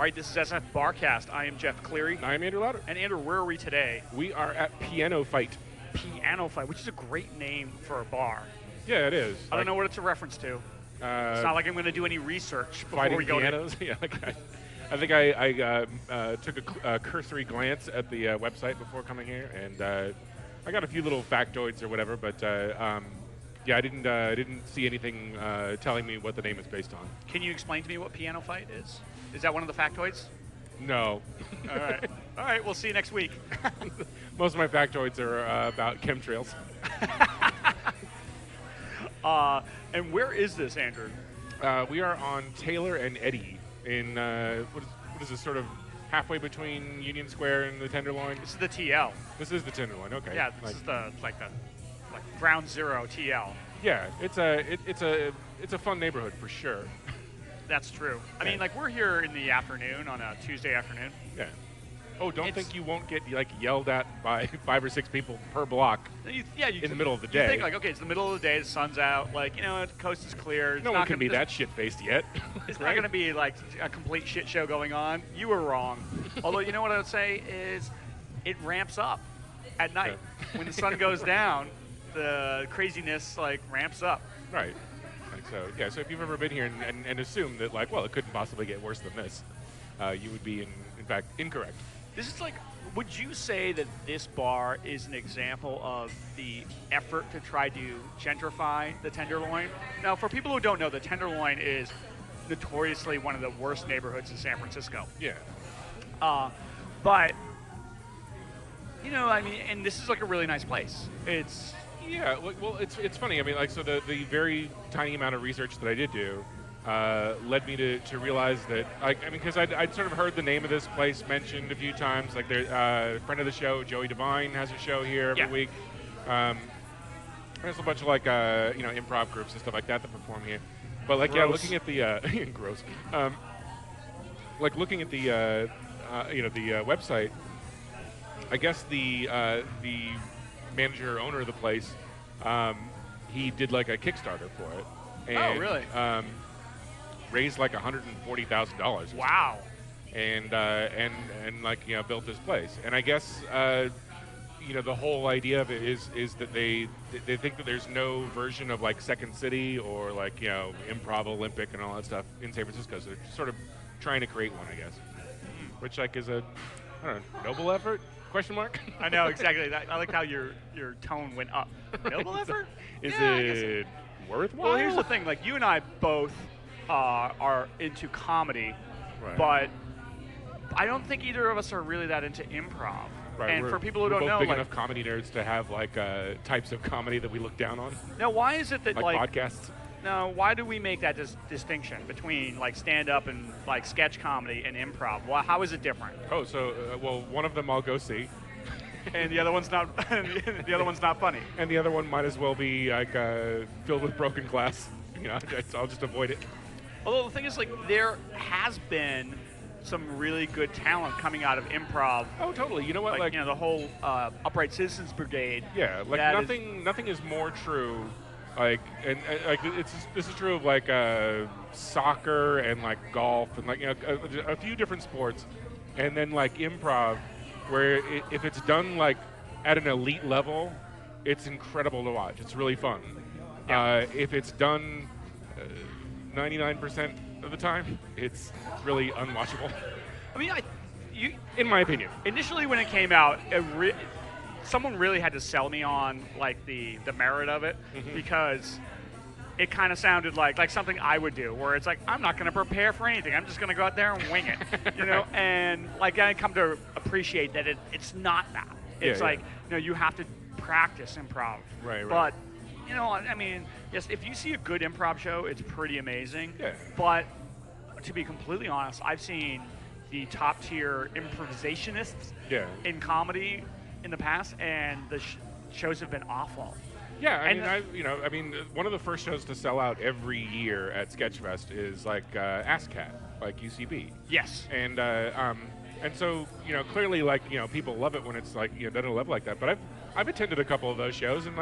All right, this is SFBarkast. I am Jeff Cleary. I am Andrew Lauder. And Andrew, where are we today? We are at PianoFight. PianoFight, which is a great name for a bar. Yeah, it is. I don't know what it's a reference to. It's not like I'm going to do any research before we go pianos. Yeah, I think I took a cursory glance at the website before coming here, and I got a few little factoids or whatever, but yeah, I didn't see anything telling me what the name is based on. Can you explain to me what PianoFight is? Is that one of the factoids? No. All right. All right, we'll see you next week. Most of my factoids are about chemtrails. And where is this, Andrew? We are on Taylor and Eddy in what is this, sort of halfway between Union Square and the Tenderloin? This is the TL. This is the Tenderloin. Okay. Yeah, this is the like ground zero TL. Yeah, it's a fun neighborhood for sure. That's true. I mean, like, we're here in the afternoon on a Tuesday afternoon. Yeah. Oh, don't think you won't get yelled at by 5 or 6 people per block. Yeah, in the middle of the day. You think like, okay, it's the middle of the day, the sun's out, like, you know, the coast is clear. No one can be that shit-faced yet. It's not going to be like a complete shit show going on. You were wrong. Although, you know what I would say is, it ramps up at night. Yeah. When the sun goes down, the craziness ramps up. Right. So yeah. So if you've ever been here and assumed that well, it couldn't possibly get worse than this, you would be in fact incorrect. This is would you say that this bar is an example of the effort to try to gentrify the Tenderloin? Now, for people who don't know, the Tenderloin is notoriously one of the worst neighborhoods in San Francisco. Yeah. But, you know, I mean, and this is a really nice place. It's... Yeah, well, it's funny. I mean, so the very tiny amount of research that I did do led me to realize that, because I'd sort of heard the name of this place mentioned a few times. Like, a friend of the show, Joey Devine, has a show here every week. There's a bunch of improv groups and stuff like that perform here. But looking at the gross, looking at the the website, I guess the manager or owner of the place, he did a Kickstarter for it. And, really? Raised $140,000. Wow. And built this place. And I guess the whole idea of it is that they think that there's no version of Second City or Improv Olympic and all that stuff in San Francisco. So they're sort of trying to create one, I guess. Which is a noble effort? Question mark? I know, exactly. I like how your tone went up. Noble effort? Is it worthwhile? Well, here's the thing. You and I both are into comedy, right, but I don't think either of us are really that into improv. Right. And for people who don't know, big enough comedy nerds to have types of comedy that we look down on. Now, why is it that podcasts? Now, why do we make that distinction between stand-up and sketch comedy and improv? Well, how is it different? Oh, so one of them I'll go see, and the other one's not. The other one's not funny, and the other one might as well be filled with broken glass. I'll just avoid it. Although the thing is, there has been some really good talent coming out of improv. Oh, totally. You know what? The whole Upright Citizens Brigade. Yeah, nothing is more true. This is true of soccer and golf and a few different sports, and then improv, where if it's done at an elite level, it's incredible to watch. It's really fun. Yeah. If it's done 99% of the time, it's really unwatchable. I mean, in my opinion, initially when it came out, someone really had to sell me on the merit of it, because it kind of sounded like something I would do, where it's I'm not going to prepare for anything. I'm just going to go out there and wing it, And I come to appreciate that it's not that. It's you have to practice improv. Right. But I mean, yes, if you see a good improv show, it's pretty amazing. Yeah. But to be completely honest, I've seen the top tier improvisationists in comedy in the past, and the shows have been awful. Yeah, I mean, one of the first shows to sell out every year at Sketchfest is ASCAT, UCB. Yes. And so clearly people love it when it's done at a level like that. But I've attended a couple of those shows, and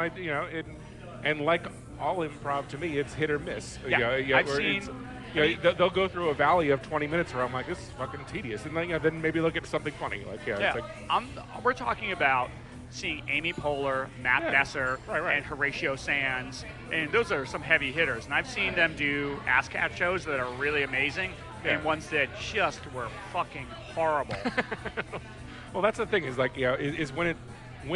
and like all improv, to me, it's hit or miss. Yeah, I've seen they'll go through a valley of 20 minutes where I'm like, this is fucking tedious, and then maybe look at something funny. Like, it's like, we're talking about seeing Amy Poehler, Matt Besser, and Horatio Sands, and those are some heavy hitters. And I've seen them do ASCAP shows that are really amazing, and ones that just were fucking horrible. Well, that's the thing is like, is when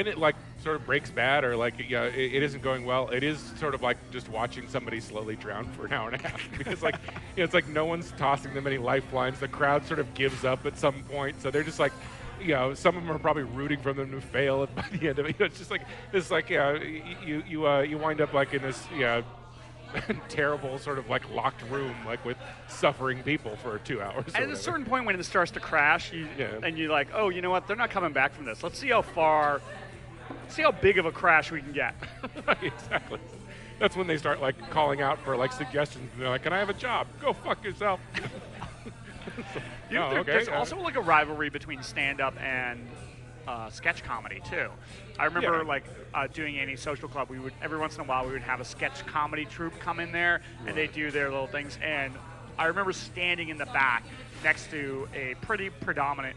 it like sort of breaks bad or like it isn't going well, it is sort of like just watching somebody slowly drown for an hour and a half because like it's like no one's tossing them any lifelines. The crowd sort of gives up at some point, so they're just like, some of them are probably rooting for them to fail by the end of it. It's just like this, like you wind up like in this terrible sort of like locked room, like with suffering people for 2 hours. At a certain point when it starts to crash, and you're like, oh, you know what? They're not coming back from this. Let's see how big of a crash we can get. Right, exactly. That's when they start like calling out for like suggestions. And they're like, "Can I have a job? Go fuck yourself." There's also like a rivalry between stand-up and sketch comedy too. I remember doing any social club, we would every once in a while we would have a sketch comedy troupe come in there and they do their little things. And I remember standing in the back next to a pretty predominant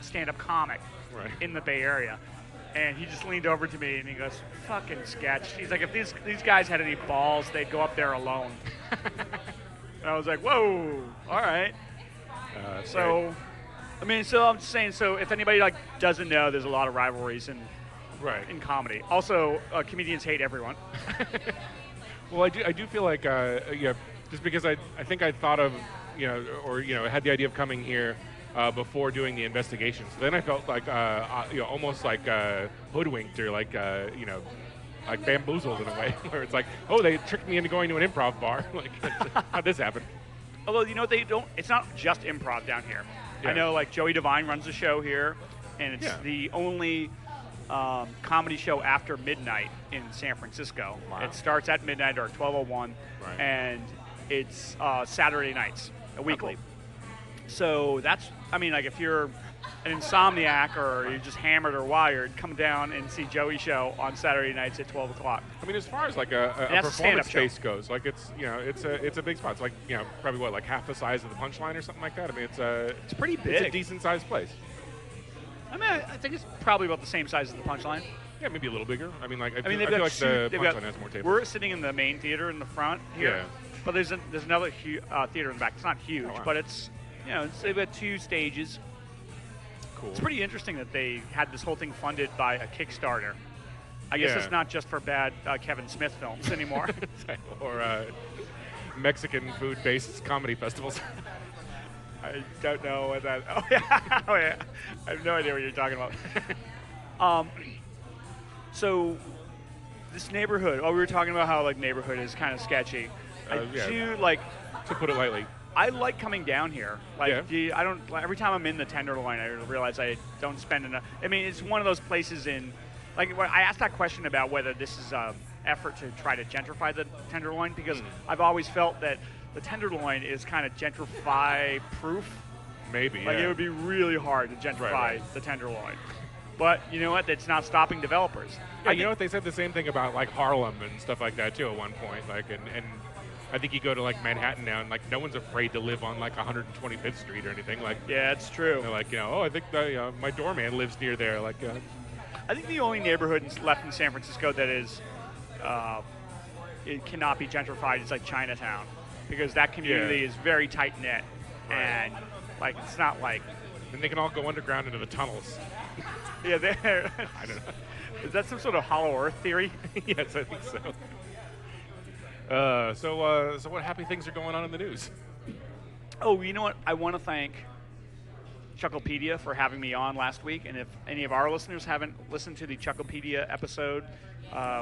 stand-up comic in the Bay Area. And he just leaned over to me and he goes, "Fucking sketch." He's like, if these guys had any balls, they'd go up there alone. And I was like, whoa, all right. So I'm just saying, so if anybody doesn't know, there's a lot of rivalries in comedy. Also, comedians hate everyone. Well, I do feel like, just because I think I thought of, had the idea of coming here before doing the investigation. So then I felt like, almost like hoodwinked or like bamboozled in a way, where it's like, oh, they tricked me into going to an improv bar. Like, how'd this happen? Although, it's not just improv down here. Yeah. I know, Joey Devine runs a show here, and it's the only comedy show after midnight in San Francisco. Wow. It starts at midnight or 12:01, and it's Saturday nights, weekly. Cool. So that's, if you're an insomniac or you're just hammered or wired, come down and see Joey's show on Saturday nights at 12 o'clock. As far as like a performance space goes, like it's a big spot. It's like, probably like half the size of the Punchline or something like that. It's pretty big. It's a decent sized place. I think it's probably about the same size as the Punchline. Yeah, maybe a little bigger. I feel like the Punchline has more tables. We're sitting in the main theater in the front here, but there's another theater in the back. It's not huge, but it's they've got 2 stages. Cool. It's pretty interesting that they had this whole thing funded by a Kickstarter. I guess it's not just for bad Kevin Smith films anymore. Or Mexican food-based comedy festivals. I don't know what that... Oh, yeah. I have no idea what you're talking about. So, this neighborhood... we were talking about how, neighborhood is kind of sketchy. To put it lightly. I like coming down here. I don't. Every time I'm in the Tenderloin, I realize I don't spend enough. It's one of those places in, when I asked that question about whether this is an effort to try to gentrify the Tenderloin, because I've always felt that the Tenderloin is kind of gentrify-proof. Maybe. It would be really hard to gentrify the Tenderloin. But you know what? It's not stopping developers. Yeah, they said the same thing about Harlem and stuff like that too at one point. And I think you go to Manhattan now, and no one's afraid to live on 125th Street or anything. Yeah, it's true. They're I think my doorman lives near there. I think the only neighborhood left in San Francisco that is it cannot be gentrified is Chinatown, because that community is very tight knit, and it's not And they can all go underground into the tunnels. Yeah, there. I don't know. Is that some sort of Hollow Earth theory? Yes, I think so. So what happy things are going on in the news? Oh, you know what? I want to thank Chucklepedia for having me on last week. And if any of our listeners haven't listened to the Chucklepedia episode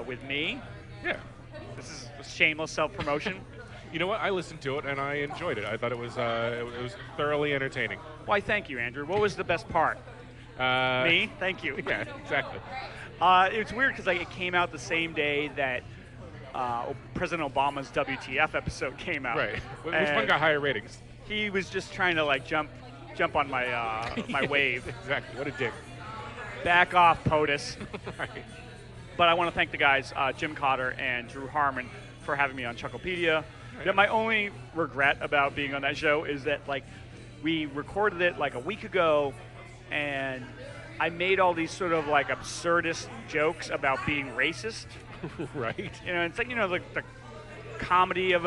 with me, this is a shameless self-promotion. You know what? I listened to it and I enjoyed it. I thought it was thoroughly entertaining. Why, thank you, Andrew. What was the best part? Me? Thank you. Yeah, exactly. It's weird because it came out the same day that President Obama's WTF episode came out. Right. Which one got higher ratings? He was just trying to jump on my my wave. Exactly. What a dick. Back off, POTUS. Right. But I want to thank the guys, Jim Cotter and Drew Harmon, for having me on Chucklepedia. Yeah, my only regret about being on that show is that like we recorded it like a week ago, and I made all these sort of like absurdist jokes about being racist. Right. It's like the comedy of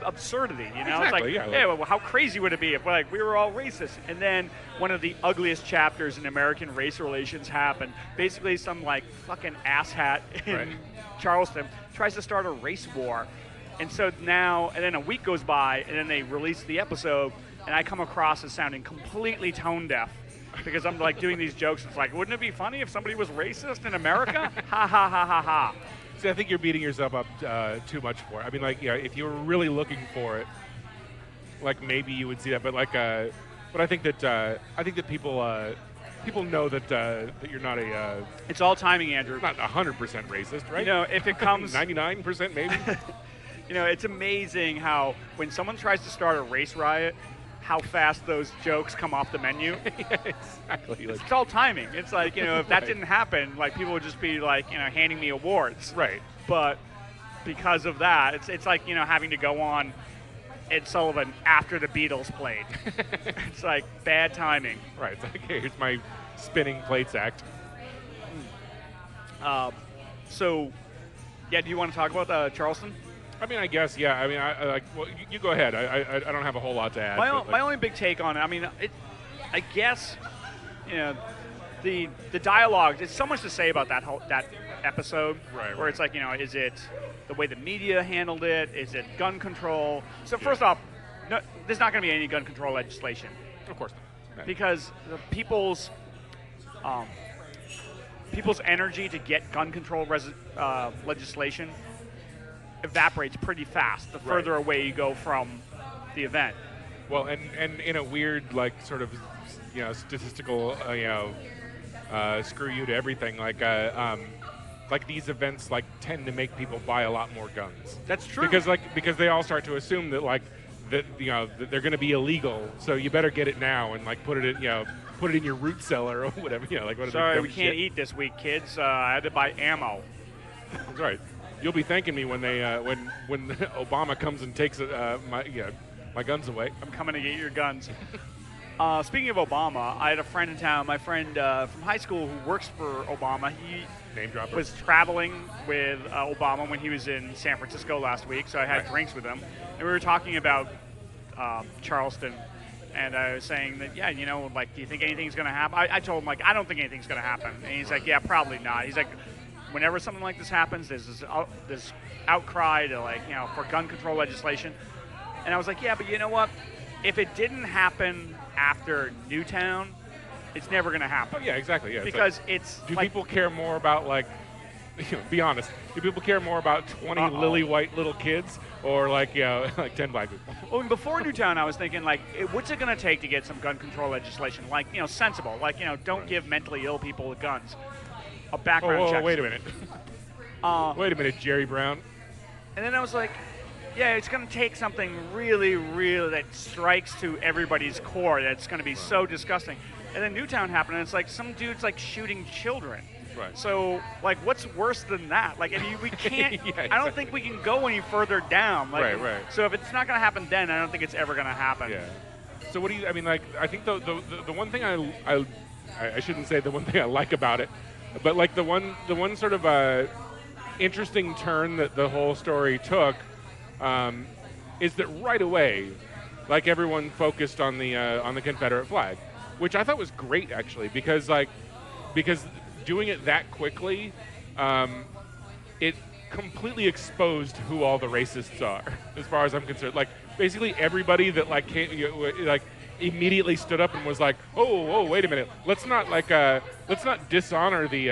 absurdity. Exactly, It's like, well, how crazy would it be if like we were all racist? And then one of the ugliest chapters in American race relations happened. Basically, some like fucking asshat in Charleston tries to start a race war. And so now, and then a week goes by, and then they release the episode, and I come across as sounding completely tone deaf because I'm like doing these jokes. It's like, wouldn't it be funny if somebody was racist in America? Ha ha ha ha ha. See, I think you're beating yourself up too much for it. I mean, like, if you were really looking for it, like maybe you would see that. But like, but I think that people know that you're not a. It's all timing, Andrew. Not 100% racist, right? If it comes 99% maybe. It's amazing how when someone tries to start a race riot, how fast those jokes come off the menu. Yeah, exactly. It's all timing. It's like, if that didn't happen, like people would just be like, handing me awards. Right. But because of that, it's like, having to go on Ed Sullivan after the Beatles played. It's like bad timing. Right. It's like, hey, here's my spinning plates act. So, yeah, do you want to talk about Charleston? I mean, I guess, yeah. I mean, well, you go ahead. I don't have a whole lot to add. My only big take on it, I mean, I guess, the dialogue. There's so much to say about that episode. Right. Where it's like, is it the way the media handled it? Is it gun control? So first off, no, there's not going to be any gun control legislation. Of course not. Because the people's energy to get gun control legislation evaporates pretty fast the further away you go from the event. Well, and in a weird, like, sort of, statistical, screw you to everything, like these events like tend to make people buy a lot more guns. That's true. Because they all start to assume that that they're going to be illegal, so you better get it now and like put it in your root cellar or whatever. Sorry, we can't eat this week, kids. I had to buy ammo. That's right. You'll be thanking me when they when Obama comes and takes my guns away. I'm coming to get your guns. Speaking of Obama, I had a friend in town. My friend from high school who works for Obama. He Name dropper. Was traveling with Obama when he was in San Francisco last week. So I had drinks with him, and we were talking about Charleston. And I was saying that, do you think anything's going to happen? I told him, like, I don't think anything's going to happen. And he's like, yeah, probably not. He's like, whenever something like this happens, there's this outcry to, for gun control legislation. And I was like, yeah, but you know what? If it didn't happen after Newtown, it's never going to happen. Oh, yeah, exactly. Yeah, because do people care more about, be honest, do people care more about 20 lily white little kids or, like 10 black people? Well, before Newtown, I was thinking, what's it going to take to get some gun control legislation? Sensible. Don't give mentally ill people guns. A background check. Wait a minute. Wait a minute, Jerry Brown. And then I was like, yeah, it's going to take something really, really that strikes to everybody's core that's going to be so disgusting. And then Newtown happened, and it's like some dude's shooting children. Right. So, what's worse than that? We can't. Yeah, exactly. I don't think we can go any further down. Right. So if it's not going to happen then, I don't think it's ever going to happen. Yeah. So what do you? I mean, I think the one thing I shouldn't say the one thing I like about it, but the one sort of interesting turn that the whole story took is that right away, everyone focused on the Confederate flag, which I thought was great actually, because doing it that quickly, it completely exposed who all the racists are, as far as I'm concerned. Basically everybody that came, immediately stood up and was like, oh, wait a minute, let's not dishonor the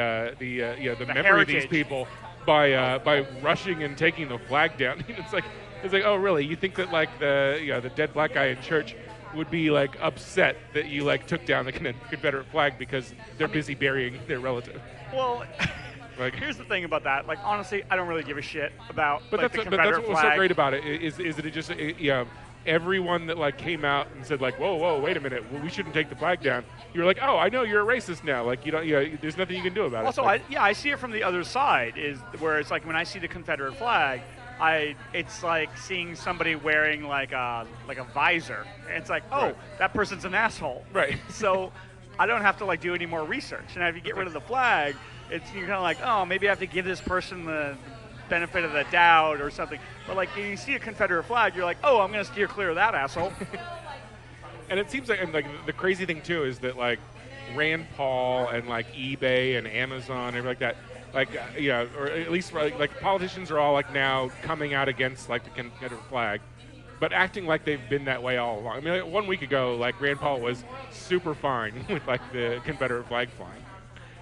memory of these people by rushing and taking the flag down. It's like, oh, really? You think that the dead black guy in church would be upset that you took down the Confederate flag because they're busy burying their relative? Well, here's the thing about that. Honestly, I don't really give a shit about the Confederate flag. But that's what's so great about it is that it just everyone that came out and said whoa, wait a minute, we shouldn't take the flag down. You're like, oh, I know you're a racist now. You don't, there's nothing you can do about it. Also, I see it from the other side, is where it's when I see the Confederate flag, it's like seeing somebody wearing like a visor. And it's like, oh, Right. that person's an asshole. Right. So I don't have to like do any more research. And if you get rid of the flag, you're kind of like, oh, maybe I have to give this person the benefit of the doubt or something. But like you see a Confederate flag, you're like, oh, I'm going to steer clear of that asshole. And it seems like, and like the crazy thing too is that like Rand Paul and like eBay and Amazon and everything like that, like or at least like politicians are all like now coming out against like the Confederate flag, but acting like they've been that way all along. I mean, like, 1 week ago, like Rand Paul was super fine with like the Confederate flag flying.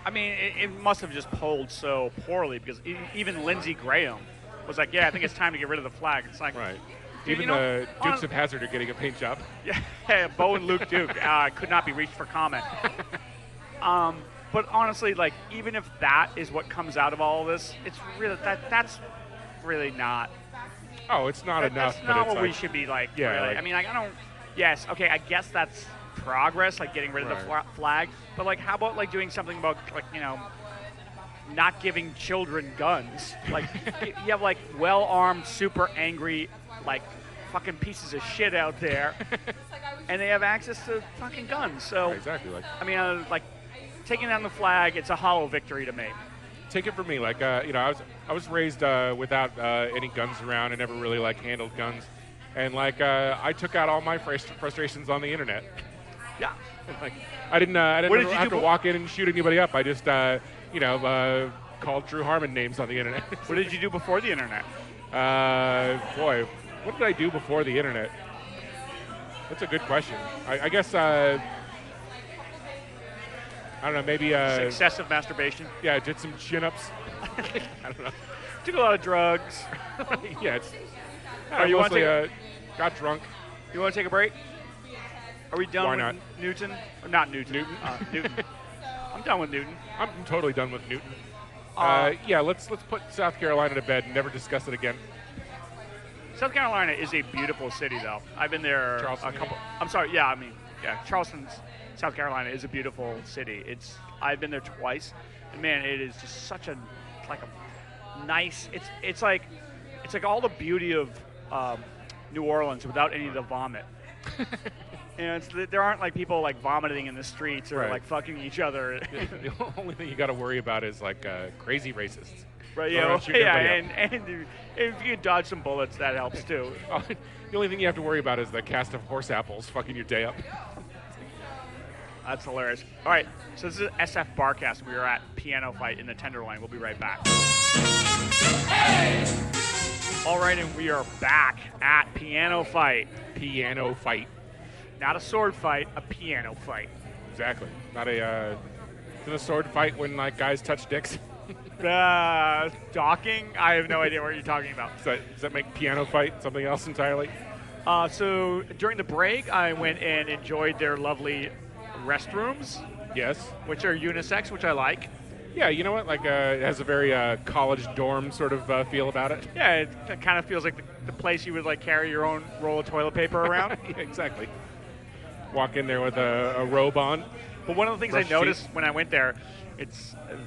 I mean, it must have just polled so poorly because even Lindsey Graham was like, yeah, I think it's time to get rid of the flag. It's like, Right. dude, Even the Dukes of Hazzard are getting a paint job. Yeah, Bo and Luke Duke could not be reached for comment. But honestly, like, even if that is what comes out of all of this, it's really that's really not. Oh, it's not enough. That's but not it's what like, we should be like. Yeah, really. like- I mean, like, I don't. Yes, okay, I guess that's progress, like getting rid of the flag. But like, how about like doing something about like not giving children guns? Like, you have like well-armed, super angry, like fucking pieces of shit out there, and they have access to fucking guns. So Right, exactly. Like, I mean, like taking down the flag, it's a hollow victory to me. take it from me. Like, I was raised without any guns around. I never really like handled guns, and like I took out all my frustrations on the internet. Yeah. Like, I didn't What did you have do to walk in and shoot anybody up. I just called Drew Harmon names on the internet. What did you do before the internet? Boy, what did I do before the internet? That's a good question. I guess I don't know. Maybe Excessive masturbation. yeah, did some chin-ups. I don't know. Took a lot of drugs. Yeah, it's. You want mostly to got drunk. You want to take a break? Are we done Why with not? Newton? Or not Newton. Newton. Newton. I'm done with Newton. I'm totally done with Newton. Yeah, let's put South Carolina to bed and never discuss it again. South Carolina is a beautiful city, though. I've been there Charleston, a couple. I'm sorry. Yeah, I mean, yeah, Charleston, South Carolina is a beautiful city. I've been there twice, and man, it is just such a nice. It's like all the beauty of New Orleans without any of the vomit. There aren't like people like vomiting in the streets or Right. like fucking each other. The only thing you got to worry about is like crazy racists. Right, Or yeah, shooting everybody and if you can dodge some bullets, that helps too. up. The only thing you have to worry about is the cast of horse apples fucking your day up. That's hilarious. All right, so this is SFBarkast. We are at PianoFight in the Tenderloin. We'll be right back. All right, and we are back at PianoFight. Piano fight. Not a sword fight, a piano fight. Exactly. Not a sword fight when like guys touch dicks. Docking? I have no idea what you're talking about. Does that make piano fight something else entirely? So during the break, I went and enjoyed their lovely restrooms, Yes. which are unisex, which I like. Yeah, you know what? Like, it has a very college dorm sort of feel about it. Yeah, it kind of feels like the place you would like carry your own roll of toilet paper around. Yeah, exactly. Walk in there with a robe on. But one of the things Brush I noticed teeth. when I went there,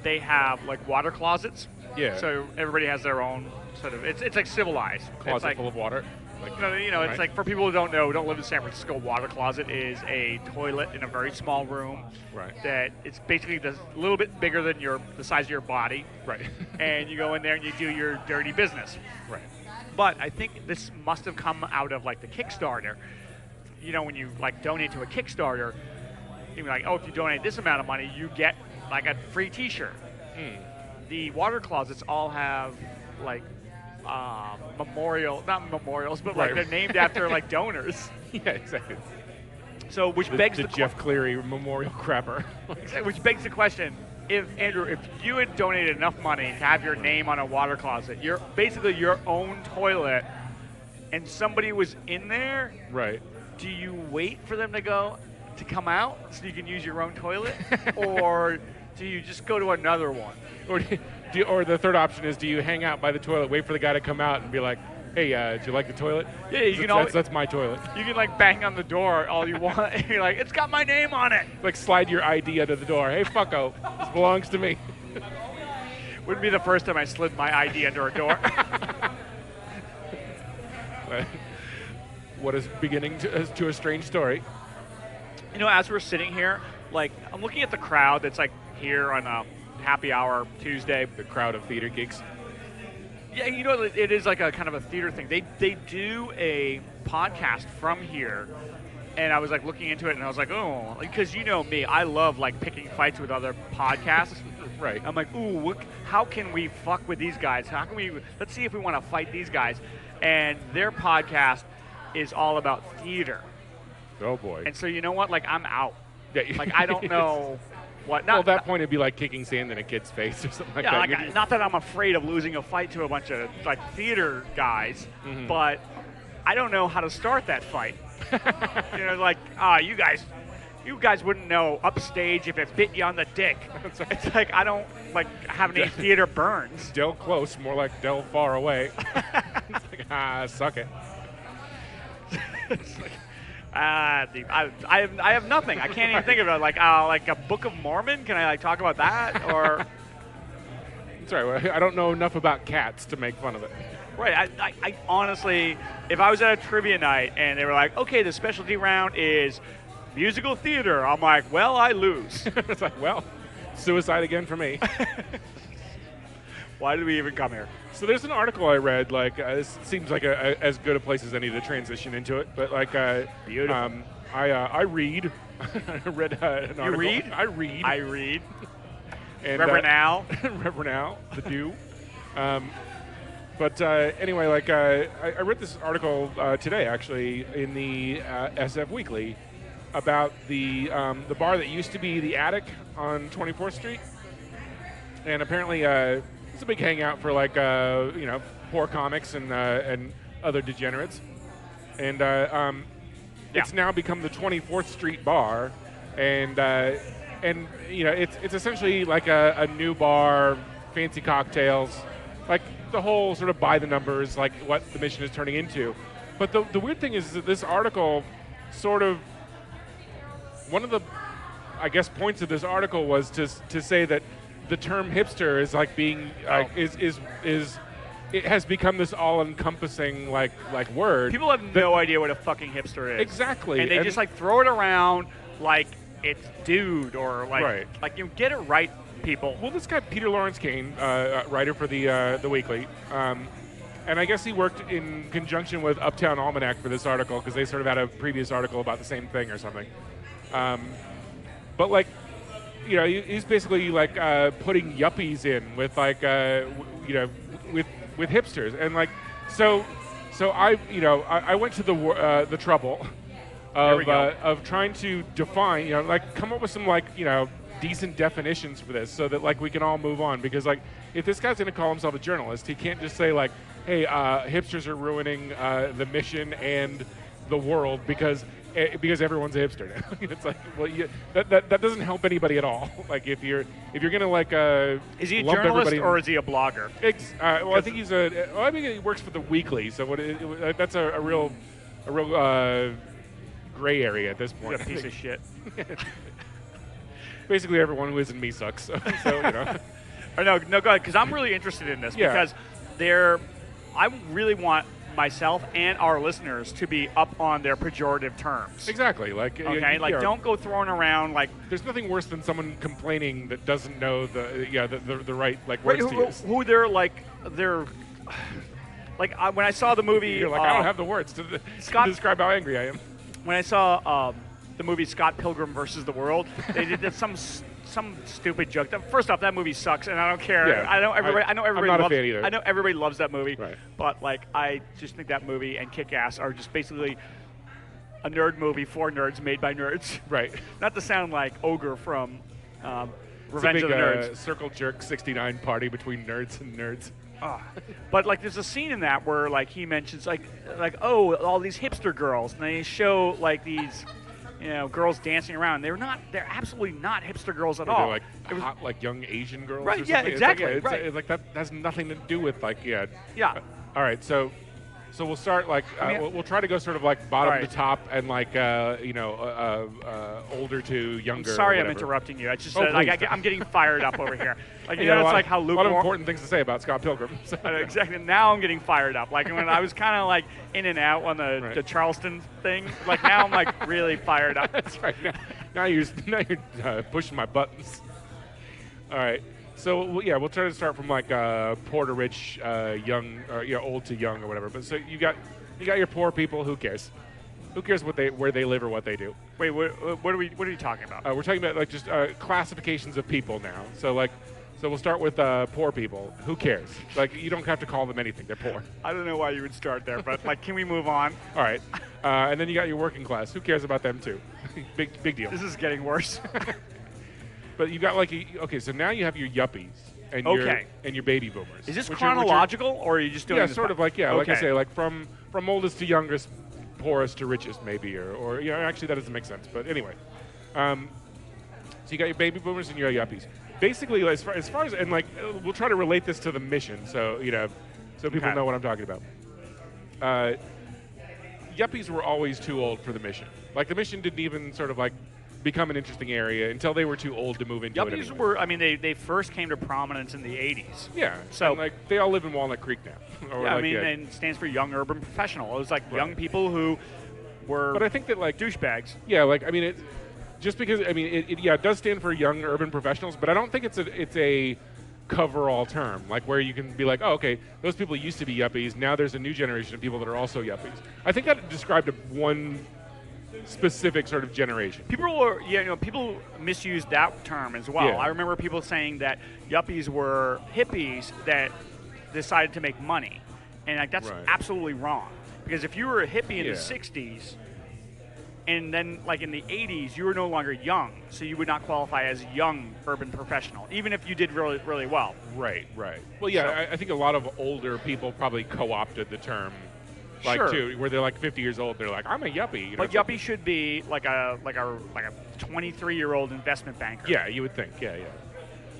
they have like water closets. Yeah. So everybody has their own sort of. It's like civilized. Closet it's like, full of water. Like, it's right. like for people who don't live in San Francisco, water closet is a toilet in a very small room. Right. That it's basically a little bit bigger than the size of your body. Right. And you go in there and you do your dirty business. Right. But I think this must have come out of like the Kickstarter. You know, when you like donate to a Kickstarter, you're like, oh, if you donate this amount of money, you get like a free T-shirt. The water closets all have like not memorials, but like Right. they're named after like donors. Yeah, exactly. So which The begs Jeff Cleary Memorial Crapper. which begs the question: if you had donated enough money to have your name on a water closet, you're basically your own toilet, and somebody was in there, Right. do you wait for them to come out so you can use your own toilet, or do you just go to another one? Or the third option is, do you hang out by the toilet, wait for the guy to come out, and be like, hey, do you like the toilet? Yeah, you can always, that's my toilet. you can like bang on the door all you want. And you're like, it's got my name on it. Like, slide your ID under the door. Hey, fucko, this belongs to me. Wouldn't be the first time I slid my ID under a door. what is beginning to a strange story. You know, as we're sitting here, like, I'm looking at the crowd that's, like, here on a happy hour Tuesday. The crowd of theater geeks. Yeah, you know, it is like a kind of a theater thing. They do a podcast from here, and I was, like, looking into it, and I was like, oh, because you know me, I love, like, picking fights with other podcasts. Right. I'm like, ooh, how can we fuck with these guys? How can we, let's see if we want to fight these guys. And their podcast is all about theater. Oh, boy. And so, you know what? Like, I'm out. Yeah. Like, I don't know what. Well, at that point, it'd be like kicking sand in a kid's face or something like that. Like, not that I'm afraid of losing a fight to a bunch of, like, theater guys, but I don't know how to start that fight. You know, like, you guys wouldn't know upstage if it bit you on the dick. It's like, I don't, like, have any theater burns. Del close, more like Del far away. It's like, suck it. It's like, I have nothing. I can't even think of it. Like a Book of Mormon. Can I, like, talk about that? Or Sorry, I don't know enough about cats to make fun of it. right. I honestly, if I was at a trivia night and they were like, okay, the specialty round is musical theater, I'm like, well, I lose. It's like, well, suicide again for me. Why did we even come here? So there's an article I read. Like, this seems like as good a place as any to transition into it. But like, Beautiful. I read. I read an article. You read? I read. I read. And, Reverend Al. Reverend Al, the Dew. But anyway, like, I read this article today, actually, in the SF Weekly about the bar that used to be the Attic on 24th Street. And apparently it's a big hangout for, like, poor comics and other degenerates. And it's now become the 24th Street bar. And you know, it's essentially like a new bar, fancy cocktails, like the whole sort of by the numbers, like what the mission is turning into. But the weird thing is that this article sort of, one of the, I guess, points of this article was to say that the term hipster is like being is it has become this all-encompassing like word. People have no idea what a fucking hipster is. Exactly. And they just like throw it around like it's dude or like Right. like you get it right, people. Well, this guy Peter Lawrence Kane, writer for the Weekly, and I guess he worked in conjunction with Uptown Almanac for this article because they sort of had a previous article about the same thing or something. But like, you know, he's basically like putting yuppies in with like with hipsters, and like so I went to the trouble of trying to define, like come up with some like decent definitions for this so that like we can all move on, because like if this guy's going to call himself a journalist, he can't just say like, hey, hipsters are ruining the mission and the world because everyone's a hipster now. It's like, well, that doesn't help anybody at all. Like if you're gonna like is he a lump journalist everybody or is he a blogger? Well, I think he's I think he works for the Weekly, so that's a real gray area at this point. He's a piece of shit. Basically, everyone who isn't me sucks. So Or no, go ahead, because I'm really interested in this because I really want myself and our listeners to be up on their pejorative terms. Exactly. Like don't go throwing around like. There's nothing worse than someone complaining that doesn't know the right like words to use. Who they're like when I saw the movie. You're like, I don't have the words to describe how angry I am. When I saw the movie Scott Pilgrim versus the World, they did some stupid joke. First off, that movie sucks, and I don't care. Yeah, I know everybody. I'm not a fan either. I know everybody loves that movie, right. But like, I just think that movie and Kick-Ass are just basically a nerd movie for nerds made by nerds. Right. Not to sound like Ogre from Revenge it's a big, of the Nerds. Circle jerk 69 party between nerds and nerds. But like, there's a scene in that where like he mentions like all these hipster girls, and they show like these. Girls dancing around. They're absolutely not hipster girls at all. They're like hot, like young Asian girls. Right, or yeah, something. exactly. It's like that has nothing to do with like, yeah. Yeah. All right, so So we'll start like we'll try to go sort of like bottom to top and like older to younger. I'm sorry, I'm interrupting you. I just I'm getting fired up over here. Like it's like how Luke. A lot of important things to say about Scott Pilgrim. So. Exactly. Now I'm getting fired up. Like when I was kind of like in and out on the Charleston thing. Like now I'm like really fired up. That's right. Now you're pushing my buttons. All right. So we'll try to start from like poor to rich, young, or old to young, or whatever. But so you got your poor people. Who cares? Who cares where they live or what they do? Wait, what are you talking about? We're talking about like just classifications of people now. So we'll start with poor people. Who cares? Like you don't have to call them anything. They're poor. I don't know why you would start there, but like, can we move on? All right. And then you got your working class. Who cares about them too? big deal. This is getting worse. But you got like so now you have your yuppies and your baby boomers. Is this chronological, or are you just doing? Yeah, this sort of like like I say, like from oldest to youngest, poorest to richest, maybe, or actually that doesn't make sense. But anyway, so you got your baby boomers and your yuppies. Basically, as far as and like we'll try to relate this to the mission, so so people know what I'm talking about. Yuppies were always too old for the mission. Like the mission didn't even sort of like become an interesting area until they were too old to move into it. Yuppies were, I mean, they first came to prominence in the 80s. Yeah, so and, like they all live in Walnut Creek now. Yeah, I mean, and it stands for Young Urban Professional. It was like young people who were, but I think that like douchebags. Yeah, like I mean, it does stand for Young Urban Professionals, but I don't think it's a cover-all term, like where you can be like, oh, okay, those people used to be yuppies. Now there's a new generation of people that are also yuppies. I think that described one specific sort of generation. People misuse that term as well. Yeah. I remember people saying that yuppies were hippies that decided to make money, and like that's absolutely wrong. Because if you were a hippie in the 60s, and then like in the 80s, you were no longer young, so you would not qualify as young urban professional, even if you did really, really well. Right. Well, yeah, I think a lot of older people probably co-opted the term. Like too, where they're like 50 years old, they're like, I'm a yuppie. But yuppie should be like a 23-year-old investment banker. Yeah, you would think. Yeah.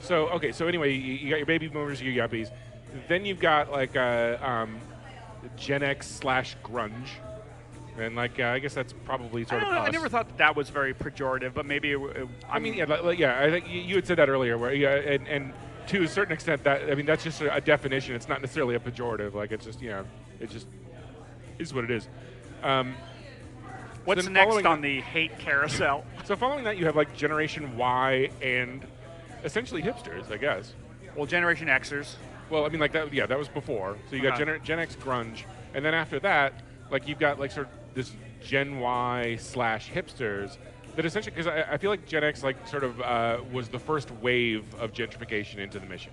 So anyway, you got your baby boomers, your yuppies. Then you've got like Gen X / grunge, and like I guess that's probably sort of. I never thought that was very pejorative, but maybe. I think you had said that earlier, where and to a certain extent that that's just a definition. It's not necessarily a pejorative. Like it's just it just is what it is. What's next on the hate carousel? So following that, you have like Generation Y and essentially hipsters, I guess. Well, Generation Xers. Well, I mean, like that. Yeah, that was before. So you got Gen X grunge, and then after that, like you've got like sort of this Gen Y / hipsters that essentially, because I feel like Gen X like sort of was the first wave of gentrification into the mission.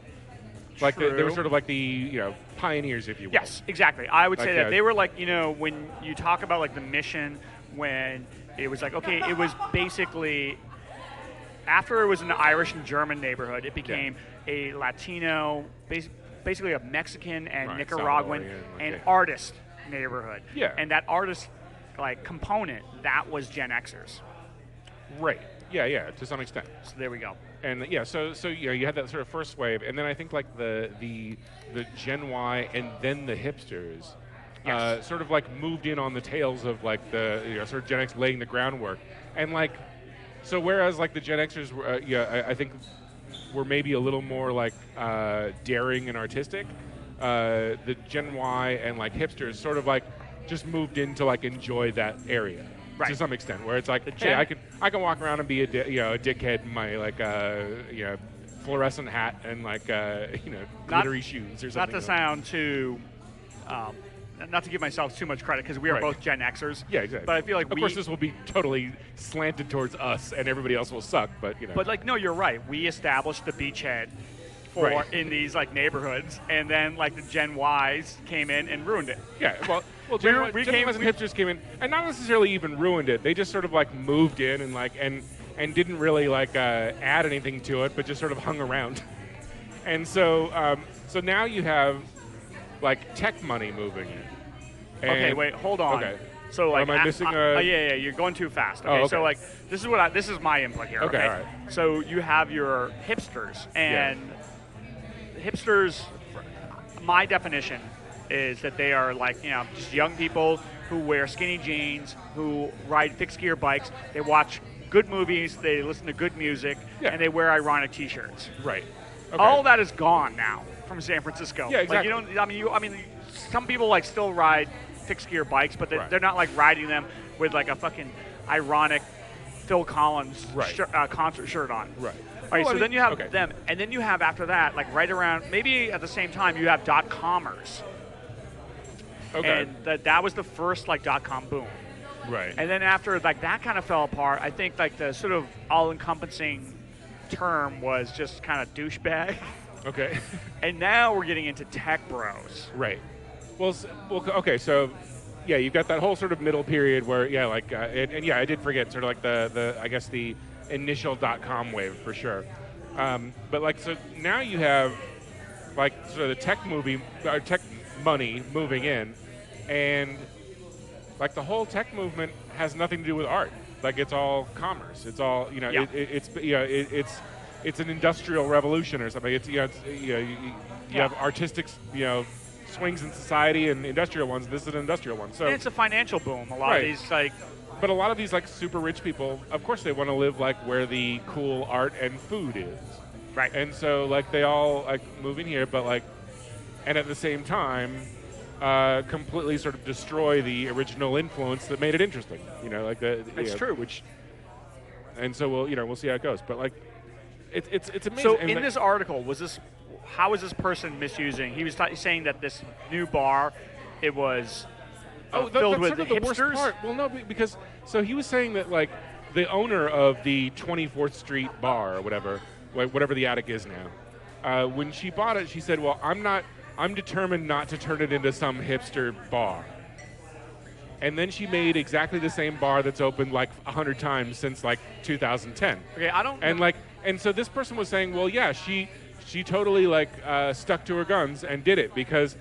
Like they were sort of like the pioneers, if you will. Yes, exactly. I would say that they were like when you talk about like the mission, when it was like it was basically after it was an Irish and German neighborhood, it became a Latino, basically a Mexican and Nicaraguan and artist neighborhood. Yeah, and that artist like component that was Gen Xers. Right. Yeah, to some extent. So there we go. And so you had that sort of first wave, and then I think like the Gen Y and then the hipsters sort of like moved in on the tails of like the sort of Gen X laying the groundwork, and like so whereas like the Gen Xers were I think were maybe a little more like daring and artistic, the Gen Y and like hipsters sort of like just moved in to like enjoy that area. Right. To some extent, where it's like, hey, I can walk around and be a dickhead in my like fluorescent hat and like glittery shoes or something. Not to sound too, not to give myself too much credit because we are both Gen Xers. Yeah, exactly. But I feel like of course this will be totally slanted towards us and everybody else will suck. But But like no, you're right. We established the beachhead in these like neighborhoods, and then like the Gen Ys came in and ruined it. Yeah, well, Gen Ys and hipsters came in and not necessarily even ruined it. They just sort of like moved in and like and didn't really like add anything to it, but just sort of hung around. And so so now you have like tech money moving in. Okay, wait, hold on. Okay. So like, am I missing you're going too fast. Okay, so like this is my input here. Okay, all right. So you have your hipsters and hipsters. My definition is that they are like, just young people who wear skinny jeans, who ride fixed gear bikes. They watch good movies, they listen to good music, and they wear ironic T-shirts. Right. Okay. All that is gone now from San Francisco. Yeah, exactly. Like, I mean, some people like still ride fixed gear bikes, but they're not like riding them with like a fucking ironic Phil Collins concert shirt on. Right. All right, so then you have them, and then you have after that, like right around, maybe at the same time, you have .comers. Okay. And that was the first like .com boom. Right. And then after like that kind of fell apart, I think like the sort of all-encompassing term was just kind of douchebag. Okay. And now we're getting into tech bros. Right. Well, okay, so yeah, you've got that whole sort of middle period where, I did forget sort of like the I guess the initial .com wave for sure. But like, so now you have like sort of the tech money moving in, and like the whole tech movement has nothing to do with art. Like it's all commerce. It's all it's an industrial revolution or something. You have artistic swings in society and industrial ones. This is an industrial one. So and it's a financial boom. A lot of these but a lot of these like super rich people, of course, they want to live like where the cool art and food is. Right. And so like they all like move in here, but like, and at the same time, completely sort of destroy the original influence that made it interesting. It's true. And so we'll see how it goes. But like, it's amazing. So in this article, how was this person misusing? He was saying that this new bar, it was filled with sort of the hipsters. worst part. Well, no, because so he was saying that like the owner of the 24th Street bar or whatever the attic is now, when she bought it, she said, "Well, I'm determined not to turn it into some hipster bar." And then she made exactly the same bar that's opened like 100 times since like 2010. Okay, and so this person was saying, well, yeah, she totally like stuck to her guns and did it because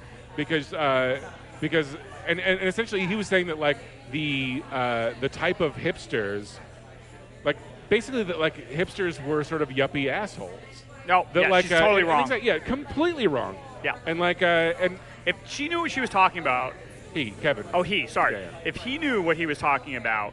essentially he was saying that like the type of hipsters, like basically that like hipsters were sort of yuppie assholes. No, she's totally wrong. Completely wrong. Yeah, and like and if she knew what she was talking about. Kevin. Oh, sorry. Yeah. If he knew what he was talking about,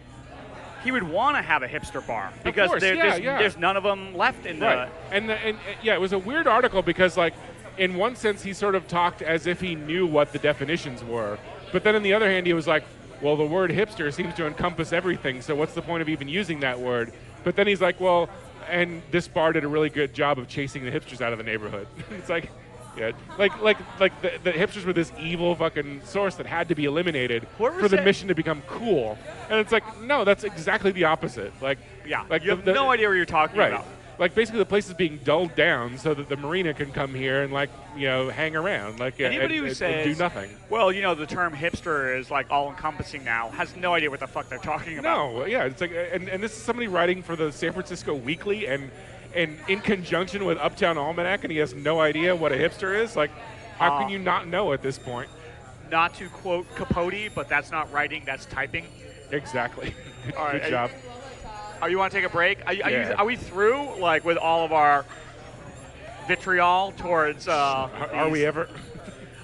he would want to have a hipster bar because there's none of them left in the. And it was a weird article because like, in one sense he sort of talked as if he knew what the definitions were, but then on the other hand he was like, well, the word hipster seems to encompass everything, so what's the point of even using that word? But then he's like, well, and this bar did a really good job of chasing the hipsters out of the neighborhood. It's like. Yeah, like the hipsters were this evil fucking source that had to be eliminated for the mission to become cool, and it's like, no, that's exactly the opposite. Like you have no idea what you're talking about. Like basically the place is being dulled down so that the marina can come here and like hang around like anybody who says do nothing. Well, the term hipster is like all encompassing now has no idea what the fuck they're talking about. No, yeah, it's like and this is somebody writing for the San Francisco Weekly and in conjunction with Uptown Almanac, and he has no idea what a hipster is. Like, how can you not know at this point? Not to quote Capote, but that's not writing, that's typing. Exactly. All right, good job. You want to take a break? Are we through, like, with all of our vitriol towards... are we ever?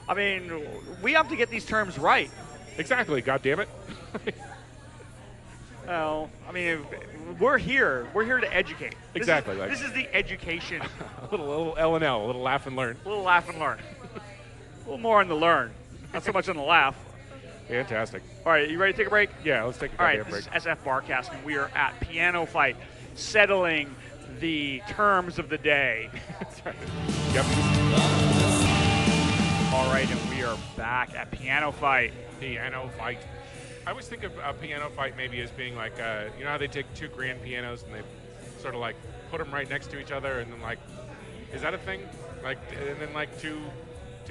I mean, we have to get these terms right. Exactly, God damn it. Well, I mean, we're here. We're here to educate. Exactly. This is the education. a little L&L, a little laugh and learn. A little laugh and learn. A little more on the learn, not so much on the laugh. Fantastic. All right, you ready to take a break? Yeah, let's take a break. break. This is SFBarkast, and we are at PianoFight, settling the terms of the day. That's right. Yep. All right, and we are back at PianoFight. PianoFight. I always think of PianoFight maybe as being like, you know how they take two grand pianos and they sort of like put them right next to each other and then like, is that a thing? Like, and then like two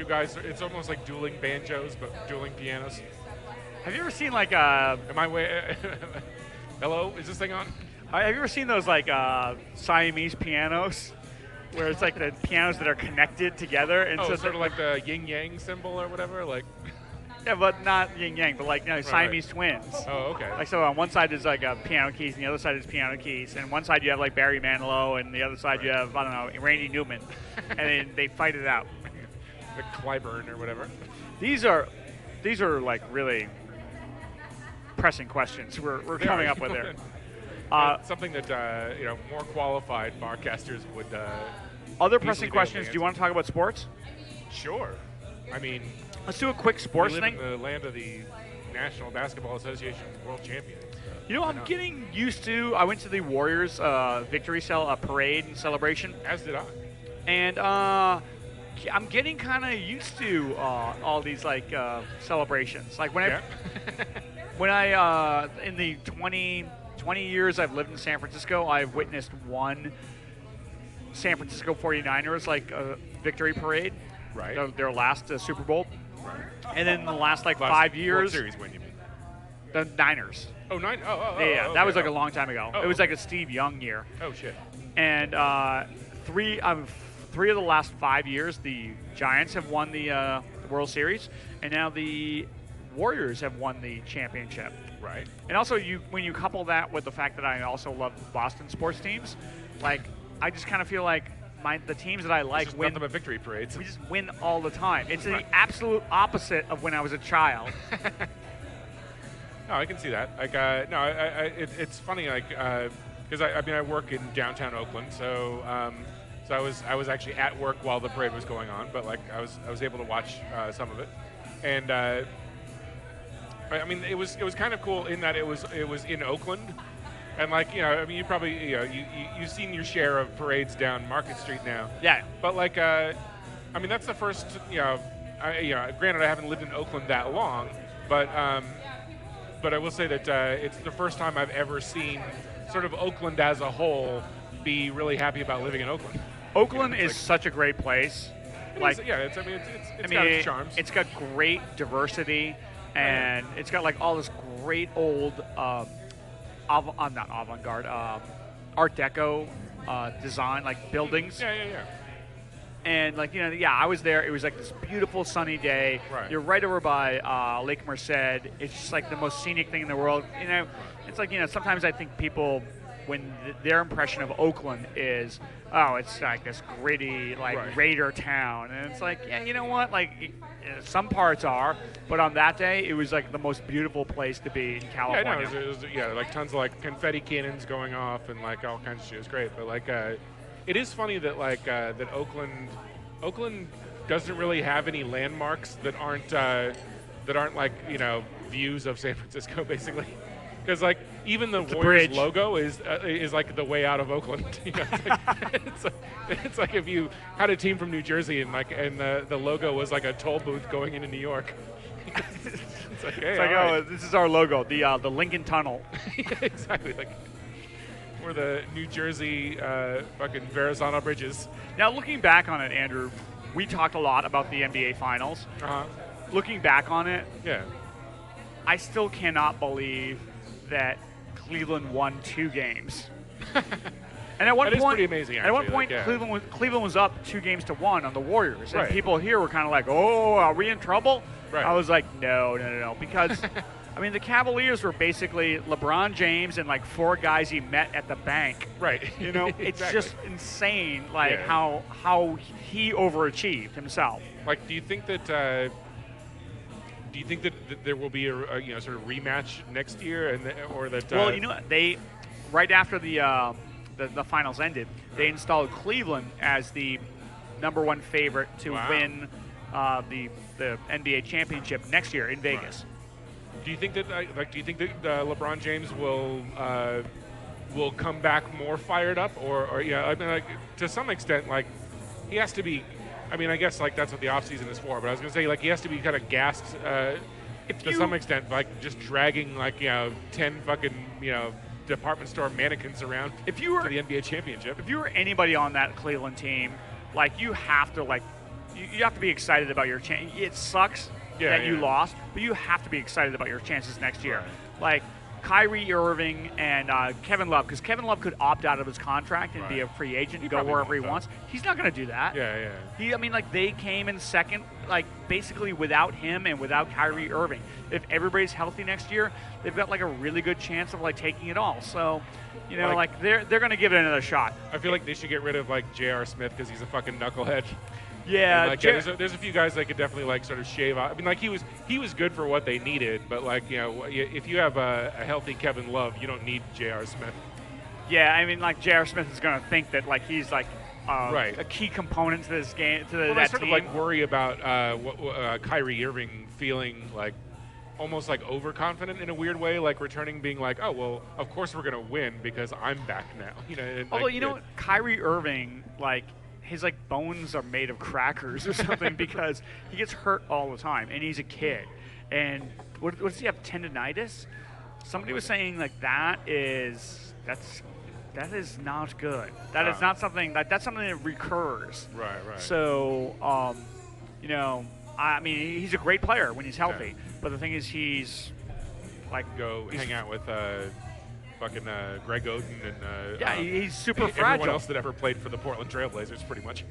guys, it's almost like dueling banjos, but dueling pianos. Have you ever seen like Am I way? Hello, is this thing on? Have you ever seen those like Siamese pianos, where it's like the pianos that are connected together? And so so sort of like the yin yang symbol or whatever, like. Yeah, but not yin yang, but like Siamese twins. Oh, okay. Like so, on one side is like piano keys, and the other side is piano keys. And one side you have like Barry Manilow, and the other side you have Randy Newman, and then they fight it out. The Clyburn or whatever. These are like really pressing questions we're coming up with there. Something that more qualified barcasters would. Other pressing questions. Do you want to talk about sports? Sure. I mean, let's do a quick sports we live thing. in the land of the National Basketball Association World Champions. So I'm getting used to. I went to the Warriors victory parade and celebration. As did I. And I'm getting kind of used to all these like celebrations. Like when I in the 20 years I've lived in San Francisco, I've witnessed one San Francisco 49ers victory parade. Right. Their last Super Bowl. Right. And then the last 5 years. World Series win, you mean? The Niners. Oh, nine. Oh, yeah. Okay. That was like a long time ago. Oh. It was like a Steve Young year. Oh shit. And three of the last 5 years, the Giants have won the World Series, and now the Warriors have won the championship. Right. And also, when you couple that with the fact that I also love Boston sports teams, like I just kind of feel like the teams that I like win win. Nothing but victory parades. We just win all the time. It's the absolute opposite of when I was a child. No, I can see that. Like, it's funny, like, because I work in downtown Oakland, so I was actually at work while the parade was going on, but like I was able to watch some of it, and I mean it was kind of cool in that it was in Oakland, and like you probably you've seen your share of parades down Market Street now. Yeah. But like I mean that's the first granted I haven't lived in Oakland that long, but I will say that it's the first time I've ever seen sort of Oakland as a whole be really happy about living in Oakland. Oakland is such a great place. It's got its charms. It's got great diversity, and it's got like all this great old, not avant-garde, Art Deco design, like buildings. Yeah. And like I was there. It was like this beautiful sunny day. Right. You're right over by Lake Merced. It's just like the most scenic thing in the world. It's like sometimes I think people, when their impression of Oakland is, it's like this gritty, Raider town, and it's like, yeah, you know what? Like, some parts are, but on that day, it was like the most beautiful place to be in California. Yeah, it was like tons of like confetti cannons going off and like all kinds of shit. It was great, but like, it is funny that like that Oakland doesn't really have any landmarks that aren't like views of San Francisco, basically. Because like even the Warriors logo is like the way out of Oakland. It's like if you had a team from New Jersey and the logo was like a toll booth going into New York. It's like, hey, this is our logo, the Lincoln Tunnel. Exactly. Like we're the New Jersey fucking Verrazano Bridges. Now looking back on it, Andrew, we talked a lot about the NBA Finals. Looking back on it, yeah, I still cannot believe that Cleveland won 2 games. And at one point, pretty amazing, actually. At one point, Cleveland was up 2-1 on the Warriors, and people here were kind of like, "Oh, are we in trouble?" Right. I was like, "No," because I mean the Cavaliers were basically LeBron James and like 4 guys he met at the bank. Right. It's Exactly. just insane, how he overachieved himself. Like, do you think that there will be a sort of rematch next year, or that? Well, they right after the finals ended, they installed Cleveland as the #1 favorite to win the NBA championship next year in Vegas. Right. Do you think that LeBron James will come back more fired up, or I mean, like, to some extent, like he has to be. I mean, I guess like that's what the offseason is for. But I was going to say, like, he has to be kind of gassed to some extent, like just dragging 10 fucking department store mannequins around to the NBA championship. If you were anybody on that Cleveland team, like you have to you have to be excited about your chance. It sucks that you lost, but you have to be excited about your chances next year. Right. Like Kyrie Irving and Kevin Love, because Kevin Love could opt out of his contract and be a free agent and go wherever he wants. He's not going to do that. Yeah. They came in second, basically without him and without Kyrie Irving. If everybody's healthy next year, they've got a really good chance of taking it all. So, they're going to give it another shot. I feel like they should get rid of J.R. Smith because he's a fucking knucklehead. Yeah, And, like, there's a few guys that could definitely like sort of shave off. I mean, like he was good for what they needed, but like if you have a healthy Kevin Love, you don't need J.R. Smith. Yeah, I mean, like J.R. Smith is going to think that like he's like right. a key component to this game. Well, I sort of like worry about Kyrie Irving feeling like almost like overconfident in a weird way, like returning, being like, oh well, of course we're going to win because I'm back now. And, although like, what, Kyrie Irving, like his like bones are made of crackers or something because he gets hurt all the time and he's a kid. And what does he have, tendinitis? Somebody was saying like that is not good. That is not something that's something that recurs. Right. So, I mean, he's a great player when he's healthy, but the thing is, he's like hang out with fucking Greg Oden and he's super fragile. Everyone else that ever played for the Portland Trailblazers, pretty much.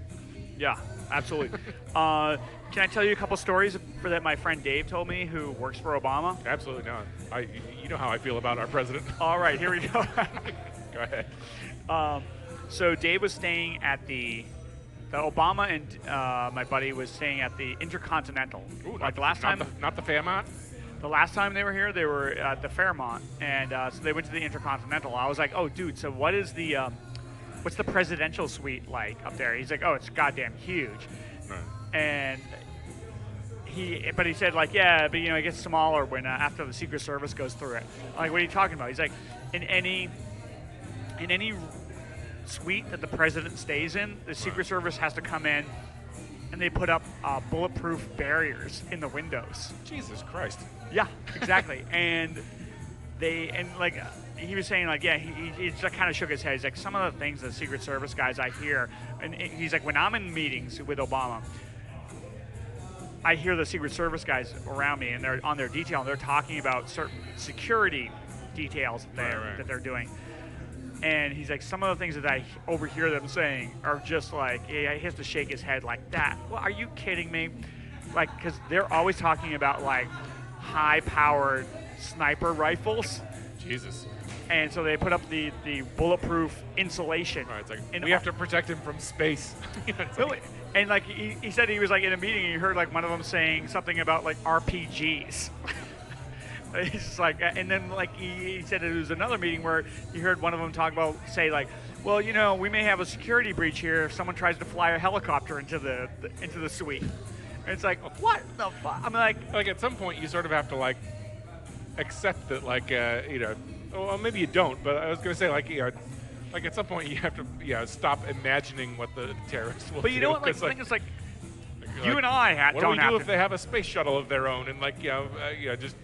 Yeah, absolutely. Can I tell you a couple stories that my friend Dave told me, who works for Obama? Absolutely not. You know how I feel about our president. All right, here we go. Go ahead. So Dave was staying at the Obama and my buddy was staying at the Intercontinental. Ooh, like last time, not the Fairmont. The last time they were here, they were at the Fairmont, and so they went to the Intercontinental. I was like, "Oh, dude, so what's the presidential suite like up there?" He's like, "Oh, it's goddamn huge," Right. and he said like, "Yeah, but it gets smaller when after the Secret Service goes through it." I'm like, "What are you talking about?" He's like, "In any suite that the president stays in, the Secret Service has to come in, and they put up bulletproof barriers in the windows." Jesus Christ. Yeah, exactly. and he was saying like, yeah, he just kind of shook his head. He's like, some of the things the Secret Service guys I hear, and he's like, when I'm in meetings with Obama, I hear the Secret Service guys around me, and they're on their detail, and they're talking about certain security details that they're doing. And he's like, some of the things that I overhear them saying are just like, he has to shake his head like that. Well, are you kidding me? Like, because they're always talking about like high-powered sniper rifles. Jesus. And so they put up the bulletproof insulation. Right, it's like, we have to protect him from space. Really? And like he said, he was like in a meeting and he heard like one of them saying something about like RPGs. He's just like, and then like he said it was another meeting where he heard one of them say like, well, we may have a security breach here if someone tries to fly a helicopter into the suite. And it's like, what the fuck? I'm like at some point you sort of have to like accept that like well maybe you don't, but I was gonna say like like at some point you have to stop imagining what the terrorists will do. But you know what? Like the thing is like you and I what do we do if they have a space shuttle of their own and like just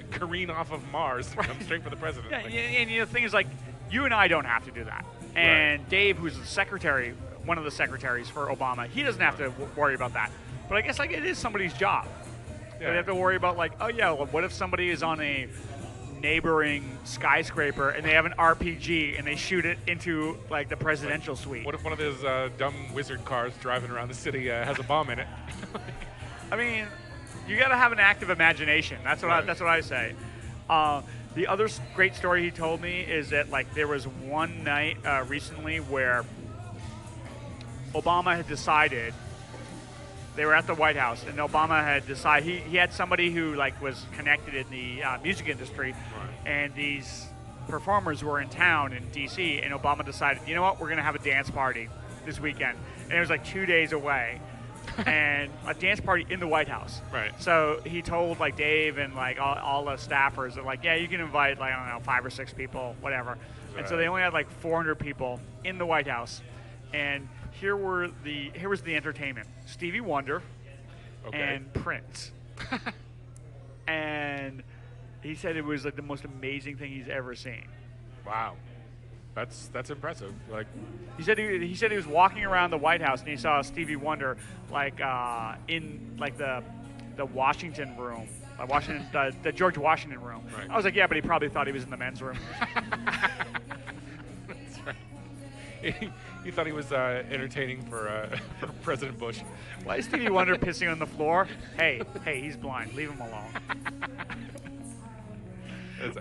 careen off of Mars and come straight for the president? Yeah, and the thing is like you and I don't have to do that. And Dave, who's the secretary, one of the secretaries for Obama, he doesn't have to worry about that. But I guess like it is somebody's job. Yeah. They have to worry about like, oh yeah, well, what if somebody is on a neighboring skyscraper and they have an RPG and they shoot it into like the presidential suite? What if one of those dumb wizard cars driving around the city has a bomb in it? I mean, you got to have an active imagination. That's what I say. The other great story he told me is that like there was one night recently where Obama had decided. They were at the White House, and Obama had decided he had somebody who like was connected in the music industry, and these performers were in town in D.C. And Obama decided, you know what, we're going to have a dance party this weekend, and it was like 2 days away, and a dance party in the White House. Right. So he told like Dave and like all the staffers that like, yeah, you can invite like, I don't know, 5 or 6 people, whatever. Right. And so they only had like 400 people in the White House, and here was the entertainment: Stevie Wonder and Prince. And he said it was like the most amazing thing he's ever seen. Wow, that's impressive. Like he said he was walking around the White House and he saw Stevie Wonder like in like the Washington room, the George Washington room. Right. I was like, yeah, but he probably thought he was in the men's room. That's right. He thought he was entertaining for President Bush. Why is Stevie Wonder pissing on the floor? Hey, he's blind. Leave him alone.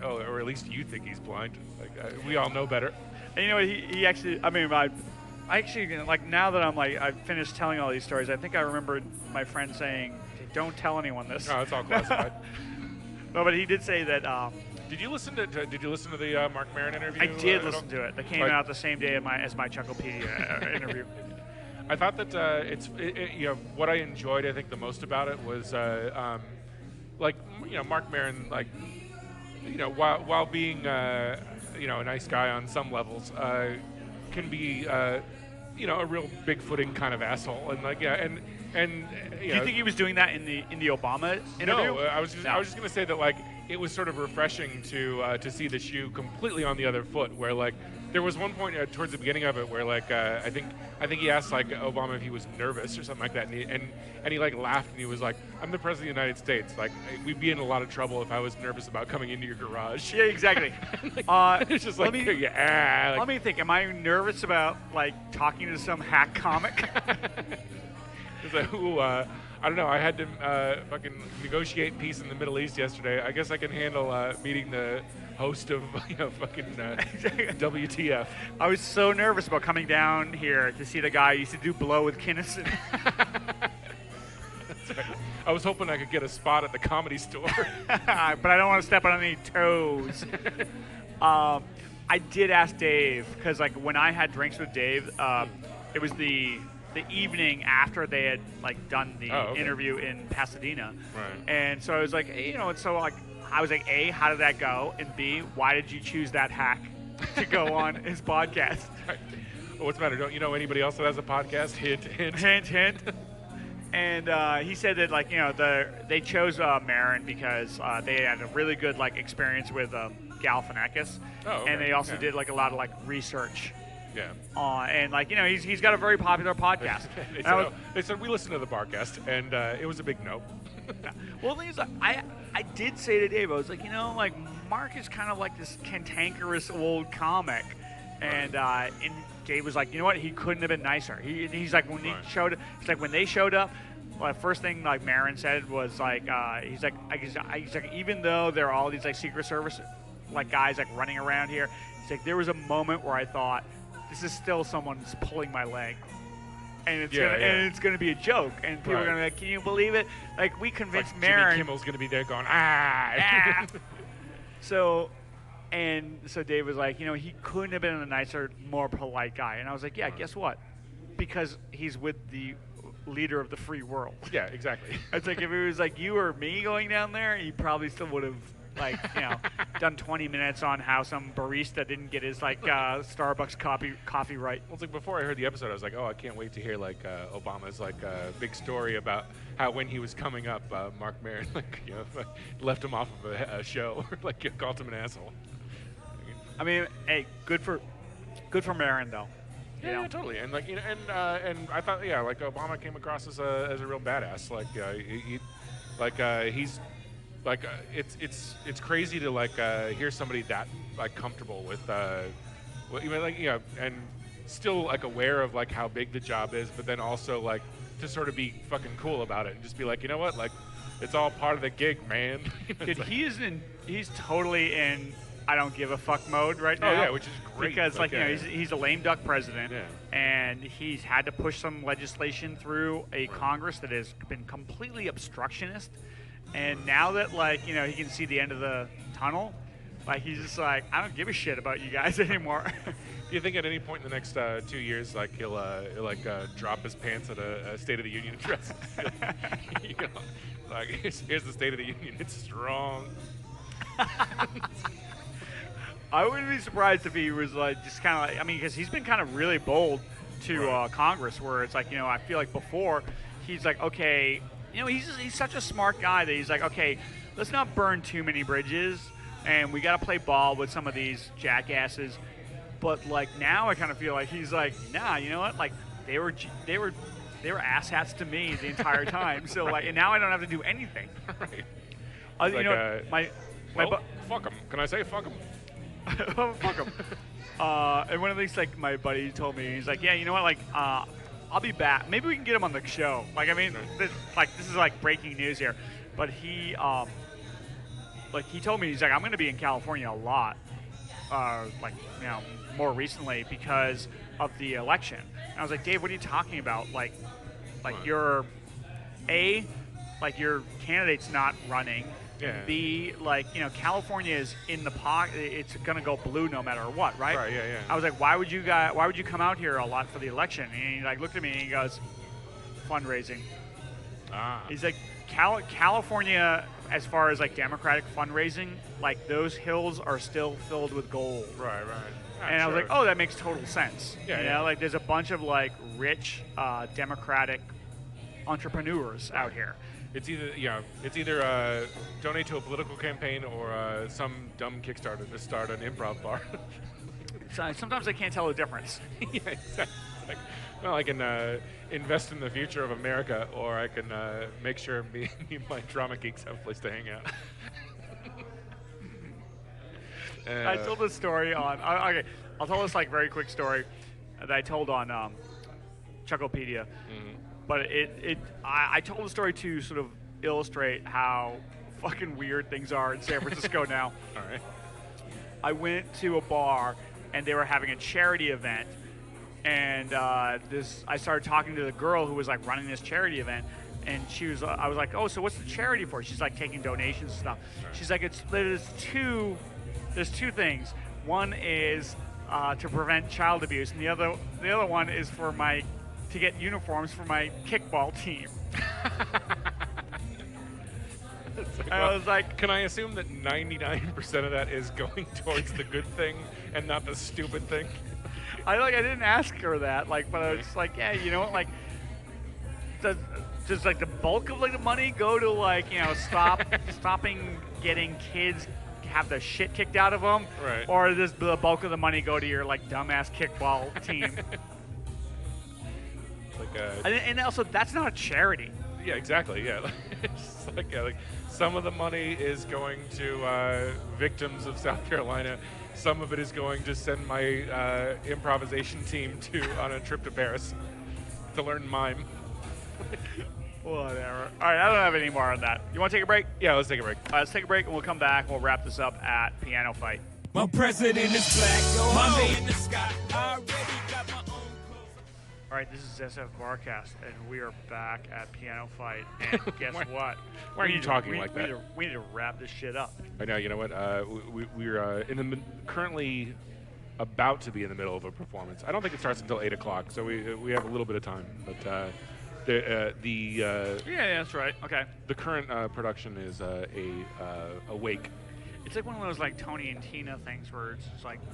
Or at least you think he's blind. Like we all know better. And he actually, I mean, I actually, like, now that I've finished telling all these stories, I think I remembered my friend saying, "Don't tell anyone this." No, it's all classified. No, but he did say that. Did you listen to the Mark Maron interview? I did listen to it. That came Like- out the same day as my Chucklepedia interview. I thought that what I enjoyed, I think, the most about it was Mark Maron, while being a nice guy on some levels, can be a real big-footing kind of asshole, and Do you think he was doing that in the Obama interview? No, I was just going to say that it was sort of refreshing to see the shoe completely on the other foot, where there was one point towards the beginning of it where I think he asked Obama if he was nervous or something like that, and he laughed and he was like, "I'm the president of the United States. We'd be in a lot of trouble if I was nervous about coming into your garage." Yeah, exactly. It's just let me think. Am I nervous about talking to some hack comic? It's like, ooh, I don't know. I had to fucking negotiate peace in the Middle East yesterday. I guess I can handle meeting the host of fucking WTF. I was so nervous about coming down here to see the guy who used to do Blow with Kinnison. I was hoping I could get a spot at the Comedy Store. But I don't want to step on any toes. I did ask Dave, because when I had drinks with Dave, it was the evening after they had done the interview in Pasadena, Right. And so I was like, hey, I was like, A, how did that go, and B, why did you choose that hack to go on his podcast? Right. Well, what's the matter? Don't you know anybody else that has a podcast? Hint, hint, hint, hint. And he said that they chose Maron because they had a really good experience with Galifianakis, and they also did a lot of research. Yeah. And he's got a very popular podcast. They said we listened to the Barkast, and it was a big no. Well, the thing is, I did say to Dave, I was like, Mark is kind of like this cantankerous old comic, and Dave was like, you know what, he couldn't have been nicer. He's like, when they showed up. Well, the first thing Maron said was he's like even though there are all these Secret Service guys running around here, he's like, there was a moment where I thought, this is still someone's pulling my leg, and it's gonna be a joke, and people are gonna be like, can you believe it? We convinced Maron. Jimmy Kimmel's gonna be there going, ah. So Dave was like, he couldn't have been a nicer, more polite guy, and I was like, yeah, guess what? Because he's with the leader of the free world. Yeah, exactly. It's like if it was you or me going down there, he probably still would have. Done 20 minutes on how some barista didn't get his Starbucks coffee right. Well, it's before I heard the episode, I was like, oh, I can't wait to hear Obama's big story about how when he was coming up, Mark Maron left him off of a show or called him an asshole. I mean, hey, good for Maron though. Yeah, totally. And and I thought Obama came across as a real badass. He's. It's crazy to hear somebody that comfortable with and still aware of how big the job is, but then also to sort of be fucking cool about it and just be you know what, it's all part of the gig, man. Dude, he's totally in I don't give a fuck mode right now. Oh yeah, which is great because he's a lame duck president, and he's had to push some legislation through a Congress that has been completely obstructionist. And now that he can see the end of the tunnel, he's just I don't give a shit about you guys anymore. Do you think at any point in the next 2 years, he'll drop his pants at a State of the Union address? Here's the State of the Union. It's strong. I wouldn't be surprised if he was just kind of because he's been kind of really bold to Congress, where it's I feel before he's okay. He's such a smart guy that he's okay, let's not burn too many bridges, and we got to play ball with some of these jackasses. But now I kind of feel he's nah, you know what? They were asshats to me the entire time. So and now I don't have to do anything. Right. Fuck him. Can I say fuck him? Fuck him. And one of the things my buddy told me, he's yeah, you know what? I'll be back. Maybe we can get him on the show. This is breaking news here. But he, he told me, he's I'm going to be in California a lot. like more recently because of the election. And I was like, Dave, what are you talking about? Like your candidate's not running. Yeah. And B, California is in the pocket. It's gonna go blue no matter what, right? Right. Yeah. I was like, why would you come out here a lot for the election? And he looked at me and he goes, fundraising. He's like, California, as far as Democratic fundraising, those hills are still filled with gold. Right. And I was like, oh, that makes total sense. Yeah. There's a bunch of rich Democratic entrepreneurs out here. It's either donate to a political campaign or some dumb Kickstarter to start an improv bar. So sometimes I can't tell the difference. Yeah, exactly. I can invest in the future of America, or I can make sure me and my drama geeks have a place to hang out. I told this story on. Okay, I'll tell this very quick story that I told on Chucklepedia. Mm-hmm. But I told the story to sort of illustrate how fucking weird things are in San Francisco now. All right. I went to a bar and they were having a charity event, and I started talking to the girl who was running this charity event, and I was like, oh, so what's the charity for? She's taking donations and stuff. Right. She's like, there's two things. One is to prevent child abuse, and the other one is to get uniforms for my kickball team. I was like, can I assume that 99% of that is going towards the good thing and not the stupid thing? I didn't ask her that, but I was like, yeah, you know what, does the bulk of the money go to stopping getting kids have the shit kicked out of them, right? Or does the bulk of the money go to your dumbass kickball team? And also, that's not a charity. Yeah, exactly. Yeah, it's some of the money is going to victims of South Carolina. Some of it is going to send my improvisation team on a trip to Paris to learn mime. Whatever. All right, I don't have any more on that. You want to take a break? Yeah, let's take a break. All right, let's take a break, and we'll come back, and we'll wrap this up at Piano Fight. My president is black. My man in the sky. I already got my own. All right, this is SFBarkast, and we are back at Piano Fight. And guess what? Why are you talking like that? We need to wrap this shit up. I know. You know what? We're currently about to be in the middle of a performance. I don't think it starts until 8 o'clock, so we have a little bit of time. But yeah, that's right. Okay. The current production is a wake. It's one of those Tony and Tina things where it's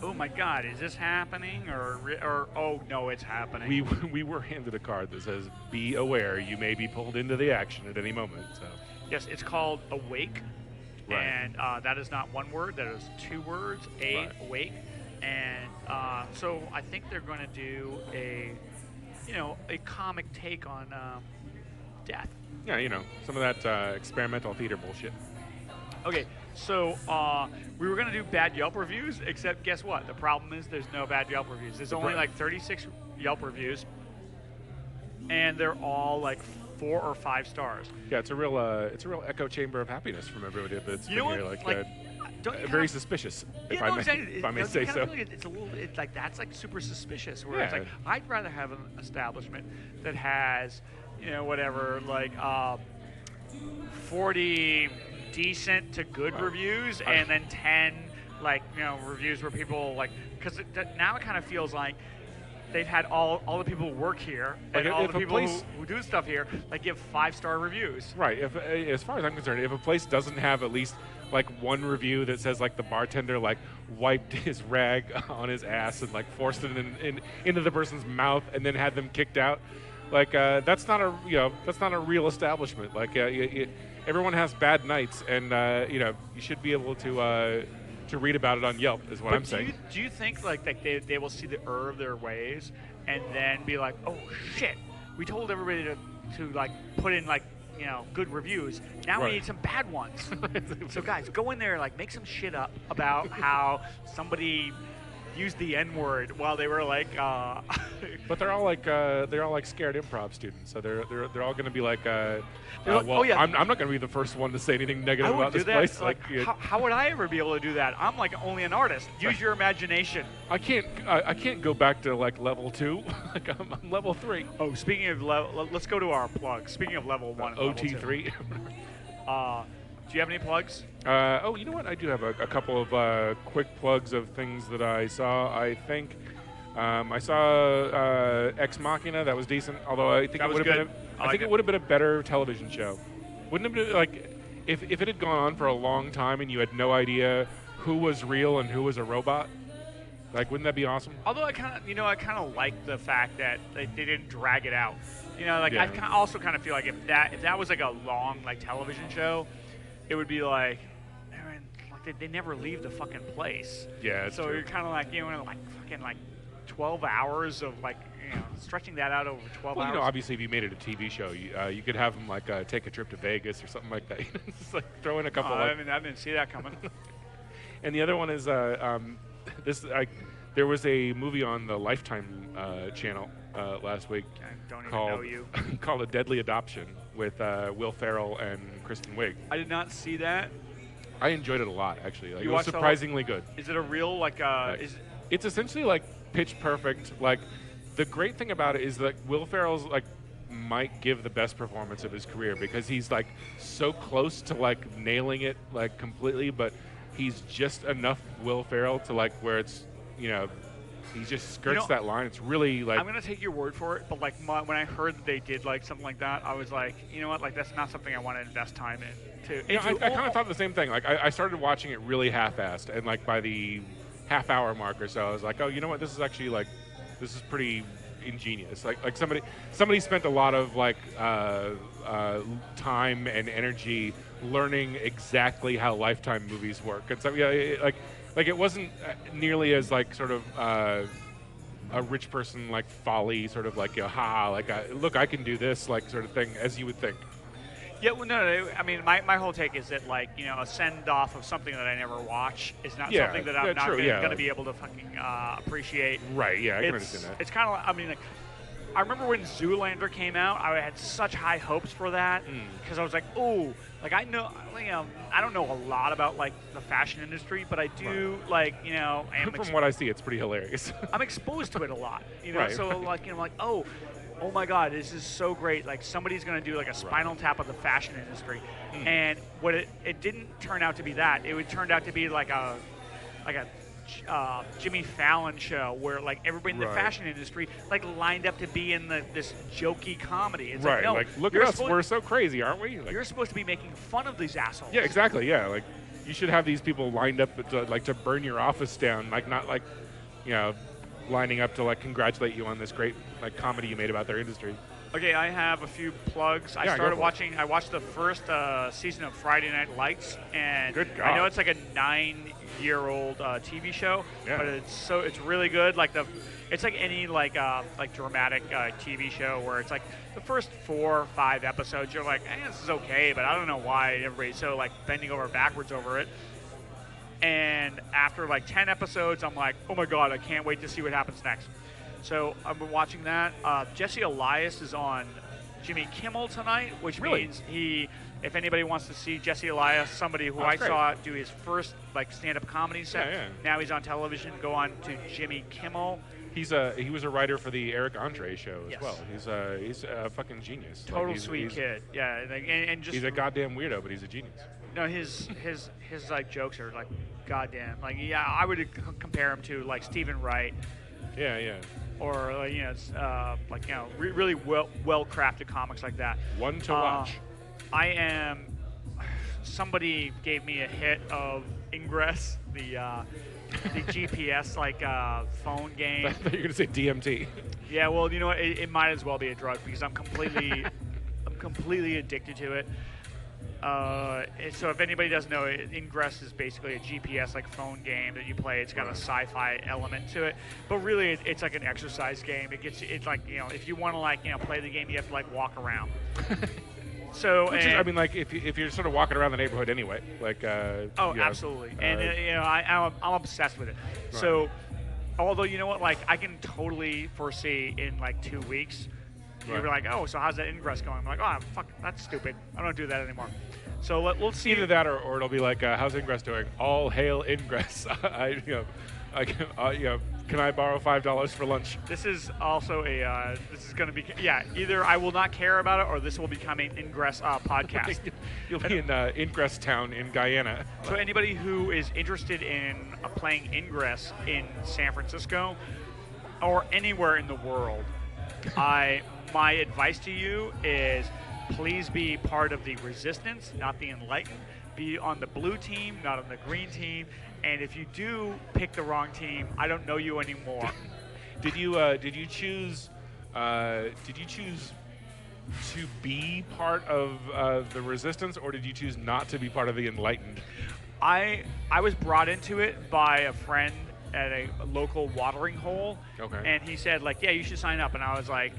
oh my God, is this happening? Or oh no, it's happening. We were handed a card that says, "Be aware, you may be pulled into the action at any moment." So. Yes, it's called Awake, right. And that is not one word. That is two words. Awake, and so I think they're going to do a comic take on death. Yeah, some of that experimental theater bullshit. Okay, so we were going to do bad Yelp reviews, except guess what? The problem is there's no bad Yelp reviews. There's only 36 Yelp reviews, and they're all 4 or 5 stars. Yeah, it's a real echo chamber of happiness from everybody that's been here. Very suspicious, if I may say so. It's a little, that's super suspicious. Where it's I'd rather have an establishment that has, 40 decent to good reviews, and then 10 reviews where people because now it kind of feels like they've had all the people who work here and all the people who do stuff here give 5-star reviews. Right. If as far as I'm concerned, if a place doesn't have at least one review that says the bartender wiped his rag on his ass and forced it into the person's mouth and then had them kicked out, that's not a real establishment. Everyone has bad nights, and you should be able to read about it on Yelp. Is what I'm saying. Do you think they will see the error of their ways and then be like, oh shit, we told everybody to put in good reviews. Now we need some bad ones. So guys, go in there, make some shit up about how somebody used the N-word while they were But they're all like scared improv students, so they're all going to be like, like, well, oh, yeah. I'm not going to be the first one to say anything negative I would about do this that. place. Like, yeah. how would I ever be able to do that? I'm like only an artist. Use your imagination. I can't go back to like level 2. Like I'm level 3. Oh, speaking of level, let's go to our plugs. Speaking of level 1 and level 2. OT3. Do you have any plugs? You know what? I do have a couple of quick plugs of things that I saw. I think I saw Ex Machina. That was decent. Although I think That it was would have good. been. I think it would have been a better television show. Wouldn't it have been like if it had gone on for a long time and you had no idea who was real and who was a robot? Like, wouldn't that be awesome? Although I kind of like the fact that they didn't drag it out. You know, like Yeah. I also kind of feel like if that was like a long like television show, it would be like, man, like they never leave the fucking place. Yeah, that's so true. you're kind of like, you know, like fucking like 12 hours of like, you know, stretching that out over 12 Well, hours. you know, obviously, if you made it a TV show, you could have them like take a trip to Vegas or something like that. Just like throw in a couple. I didn't see that coming. And the other one is there was a movie on the Lifetime channel last week I don't even called know you. called A Deadly Adoption with Will Ferrell and Kristen Wiig. I did not see that. I enjoyed it a lot, actually. Like, You it was watched the whole- surprisingly good. Is it a real like is It's essentially like Pitch Perfect. Like, the great thing about it is that Will Ferrell's like might give the best performance of his career because he's like so close to like nailing it like completely, but he's just enough Will Ferrell to like where it's, you know, he just skirts that line. It's really like, I'm gonna take your word for it, but like when I heard that they did like something like that, I was like, you know what, like that's not something I want to invest time in. you know, I kind of thought the same thing. Like, I started watching it really half-assed, and like by the half-hour mark or so, I was like, oh, you know what, this is actually like, this is pretty ingenious. Like somebody spent a lot of like time and energy learning exactly how Lifetime movies work, and so yeah, like it wasn't nearly as like sort of a rich person like folly sort of like, you know, like look, I can do this like sort of thing as you would think. Yeah, well, no. I mean, my whole take is that like, you know, a send off of something that I never watch is not something that I'm not going to be able to fucking appreciate. Right? Yeah, I can understand that. It's kind of like, I mean, like, I remember when Zoolander came out, I had such high hopes for that because I was like, oh, like I know, you know, I don't know a lot about like the fashion industry, but I do like, you know, From what I see, it's pretty hilarious. I'm exposed to it a lot, you know. Right. So like, you know, like, oh my God, this is so great. Like somebody's going to do like a Spinal Tap of the fashion industry, and what it didn't turn out to be that. It turned out to be like a Jimmy Fallon show where like everybody in the fashion industry like lined up to be in this jokey comedy. It's right. Like, no, like look at us, we're so crazy, aren't we? Like, you're supposed to be making fun of these assholes. yeah, exactly. Yeah, like you should have these people lined up to burn your office down, like not like, you know, lining up to like congratulate you on this great like comedy you made about their industry. Okay, I have a few plugs. I watched the first season of Friday Night Lights, and Good God. I know it's like a 9-year-old TV show, Yeah. but it's really good. Like it's like any like dramatic TV show where it's like the first 4 or 5 episodes you're like, this is okay, but I don't know why everybody's so like bending over backwards over it. And after like 10 episodes, I'm like, oh my God, I can't wait to see what happens next. So I've been watching that. Jesse Elias is on Jimmy Kimmel tonight, which means if anybody wants to see Jesse Elias, somebody who I saw do his first like stand-up comedy set, now he's on television, go on to Jimmy Kimmel. He was a writer for the Eric Andre show as well. He's a fucking genius. Total like, sweet kid. Yeah, and just he's a goddamn weirdo, but he's a genius. No, his like jokes are like goddamn. Like I would compare him to like Stephen Wright. Yeah. Or you know, like, you know, really well crafted comics like that. One to watch. Somebody gave me a hit of Ingress, the GPS like phone game. I thought you were gonna say DMT. Yeah, well, you know what? It might as well be a drug because I'm completely addicted to it. So if anybody doesn't know, Ingress is basically a GPS like phone game that you play. It's got a sci-fi element to it, but really it's like an exercise game. It's like, you know, if you want to like, you know, play the game, you have to like walk around. So I mean, like if you're sort of walking around the neighborhood anyway, like absolutely, and you know, I'm obsessed with it. Right. So Although, you know what? Like, I can totally foresee in like 2 weeks, you'll be like, oh, so how's that ingress going? I'm like, oh, fuck, that's stupid. I don't do that anymore. So we'll see. Either that, or it'll be like, how's Ingress doing? All hail Ingress. Can I borrow $5 for lunch? This is also this is going to be, either I will not care about it or this will become an Ingress podcast. You'll be in Ingress Town in Guyana. So anybody who is interested in playing Ingress in San Francisco or anywhere in the world, my advice to you is please be part of the Resistance, not the Enlightened. Be on the blue team, not on the green team. And if you do pick the wrong team, I don't know you anymore. Did you choose to be part of the Resistance, or did you choose not to be part of the Enlightened? I was brought into it by a friend at a local watering hole. Okay. And he said, like, yeah, you should sign up. And I was like,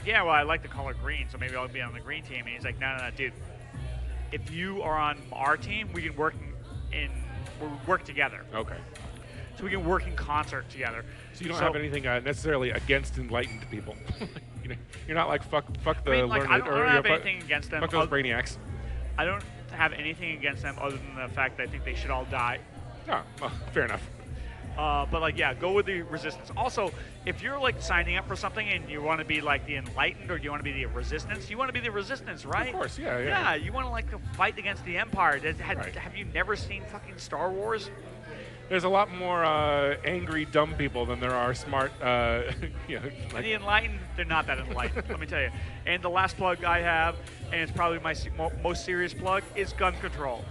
yeah, well, I like the color green, so maybe I'll be on the green team. And he's like, no, dude. If you are on our team, we can work together. Okay. So we can work in concert together. So you don't have anything necessarily against enlightened people. You're not like fuck the learned. I don't have anything against them. Fuck those brainiacs. I don't have anything against them other than the fact that I think they should all die. Oh, well, fair enough. But go with the Resistance. Also, if you're like signing up for something and you want to be like the Enlightened or you want to be the Resistance, you want to be the Resistance, right? Of course, yeah. Yeah, you want to like fight against the Empire. Have you never seen fucking Star Wars? There's a lot more angry, dumb people than there are smart. The Enlightened, they're not that enlightened. Let me tell you. And the last plug I have, and it's probably my most serious plug, is gun control.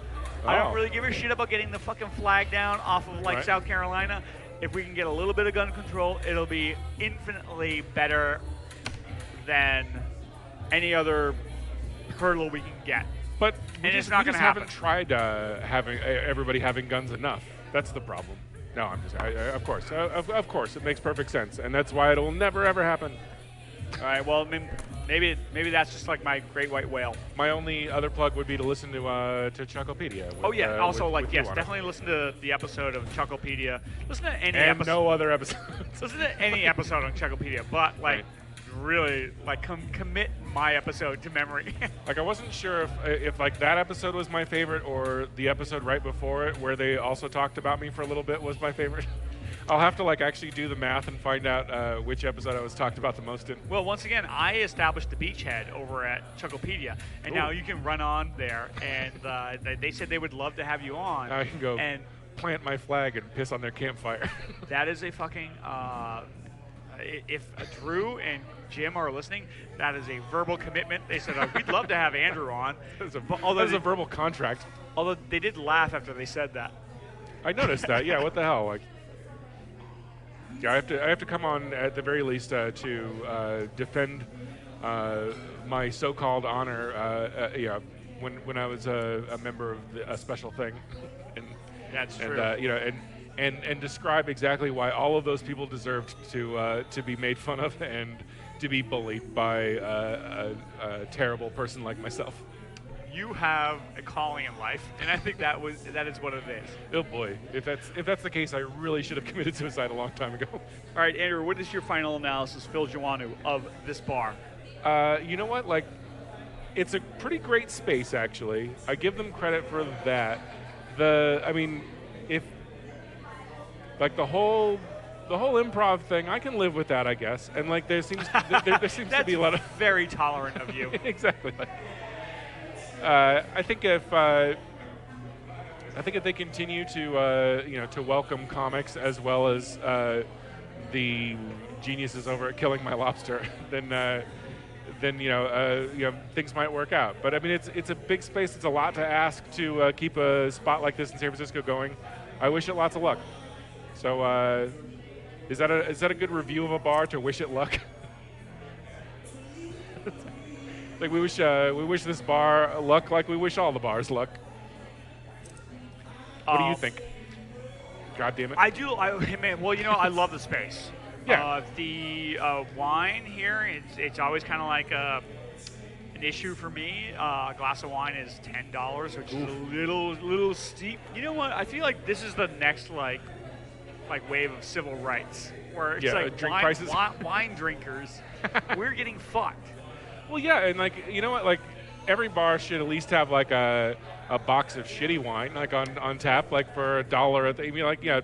I don't really give a shit about getting the fucking flag down off of South Carolina. If we can get a little bit of gun control, it'll be infinitely better than any other hurdle we can get. But it's not going to happen. Haven't tried having everybody having guns enough. That's the problem. No, I'm just. Of course, it makes perfect sense, and that's why it will never ever happen. All right. Well, I mean, maybe that's just like my great white whale. My only other plug would be to listen to Chucklepedia. Definitely listen to the episode of Chucklepedia. Listen to any and episode. No other episodes. Listen to any episode on Chucklepedia, but really commit my episode to memory. I wasn't sure if that episode was my favorite or the episode right before it where they also talked about me for a little bit was my favorite. I'll have to actually do the math and find out which episode I was talked about the most in. Well, once again, I established the beachhead over at Chucklepedia, and now you can run on there. And they said they would love to have you on. I can go and plant my flag and piss on their campfire. That is a fucking. If Drew and Jim are listening, that is a verbal commitment. They said we'd love to have Andrew on. That is a verbal contract. Although they did laugh after they said that. I noticed that. Yeah, what the hell? I have to come on at the very least to defend my so-called honor. When I was a member of a special thing, and that's true. And describe exactly why all of those people deserved to be made fun of and to be bullied by a terrible person like myself. You have a calling in life, and I think that is what it is. Oh boy, if that's the case, I really should have committed suicide a long time ago. All right, Andrew, what is your final analysis, Phil Joannou, of this bar? You know what? It's a pretty great space, actually. I give them credit for that. If the whole improv thing, I can live with that, I guess. And there seems to be a lot of very tolerant of you. Exactly. I think if they continue to welcome comics as well as the geniuses over at Killing My Lobster, then things might work out. But it's a big space. It's a lot to ask to keep a spot like this in San Francisco going. I wish it lots of luck. So is that a good review of a bar, to wish it luck? We wish this bar luck like we wish all the bars luck. What do you think? God damn it. I do. I love the space. Yeah. The wine here, it's always kind of like an issue for me. A glass of wine is $10, which is a little steep. You know what? I feel like this is the next like wave of civil rights, where it's Yeah, like drink prices. wine drinkers, we're getting fucked. Well, yeah, and like you know what, like every bar should at least have like a box of shitty wine like on tap, like for $1. I mean, like a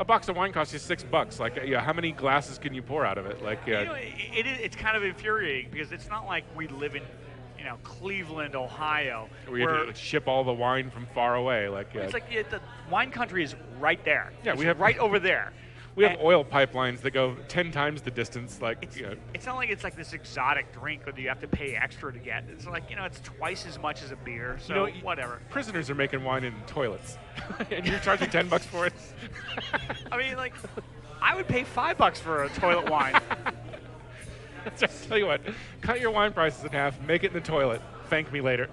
box of wine costs you $6. Like, how many glasses can you pour out of it? Like, It's kind of infuriating because it's not like we live in, Cleveland, Ohio, where you have to ship all the wine from far away. Like, it's like the wine country is right there. Yeah, It's we have right over there. We have oil pipelines that go 10 times the distance. Like, It's not like it's like this exotic drink that you have to pay extra to get. It's like, it's twice as much as a beer. So whatever. Prisoners are making wine in toilets, and you're charging $10 for it. I mean, like, I would pay $5 for a toilet wine. Just tell you what, cut your wine prices in half, make it in the toilet. Thank me later.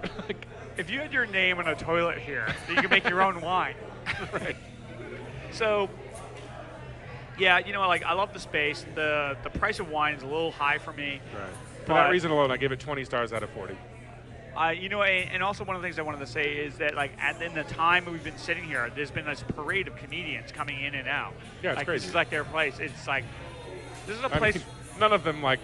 If you had your name in a toilet here, you could make your own wine. Right. So, yeah, like I love the space. The price of wine is a little high for me. Right. For that reason alone, I give it 20 stars out of 40. And also one of the things I wanted to say is that, like, in the time we've been sitting here, there's been this parade of comedians coming in and out. Yeah, it's like, crazy. This is like their place. It's like, this is a place. None of them like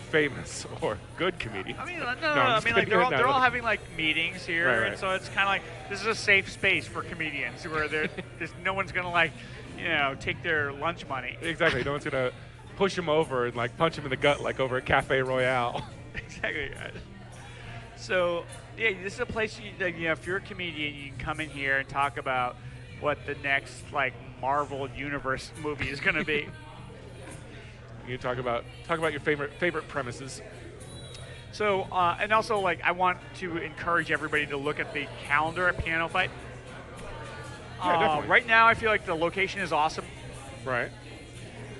famous or good comedians. I mean, I'm I just mean, like kidding. they're all having like meetings here, Right. and so it's kind of like this is a safe space for comedians where there's no one's gonna like, take their lunch money. Exactly. No one's gonna push him over and like punch him in the gut like over at Cafe Royale. Exactly. So yeah, this is a place if you're a comedian, you can come in here and talk about what the next like Marvel Universe movie is gonna be. You talk about your favorite premises. So and also like I want to encourage everybody to look at the calendar at PianoFight. Yeah, definitely. Right now, I feel like the location is awesome. Right.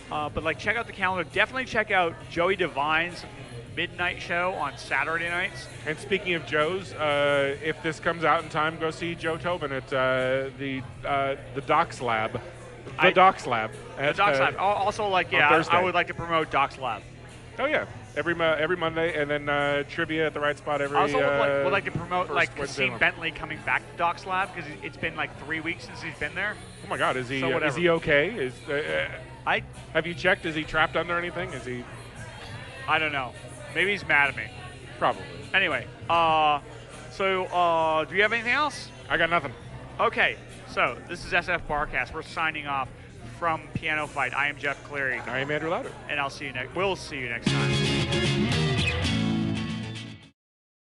But like, check out the calendar. Definitely check out Joey Devine's midnight show on Saturday nights. And speaking of Joe's, if this comes out in time, go see Joe Tobin at the Docs Lab. The Docs Lab. The Docs Lab. Also, like, I would like to promote Docs Lab. Oh yeah, every Monday, and then trivia at the right spot every. I also would like to promote like Wednesday Cassim Bentley coming back to Docs Lab because it's been like 3 weeks since he's been there. Oh my God, is he So is he okay? Have you checked? Is he trapped under anything? Is he? I don't know. Maybe he's mad at me. Probably. Anyway, do you have anything else? I got nothing. Okay, so this is SFBarkast. We're signing off from PianoFight. I am Jeff Cleary. I am Andrew Louder. And we'll see you next time.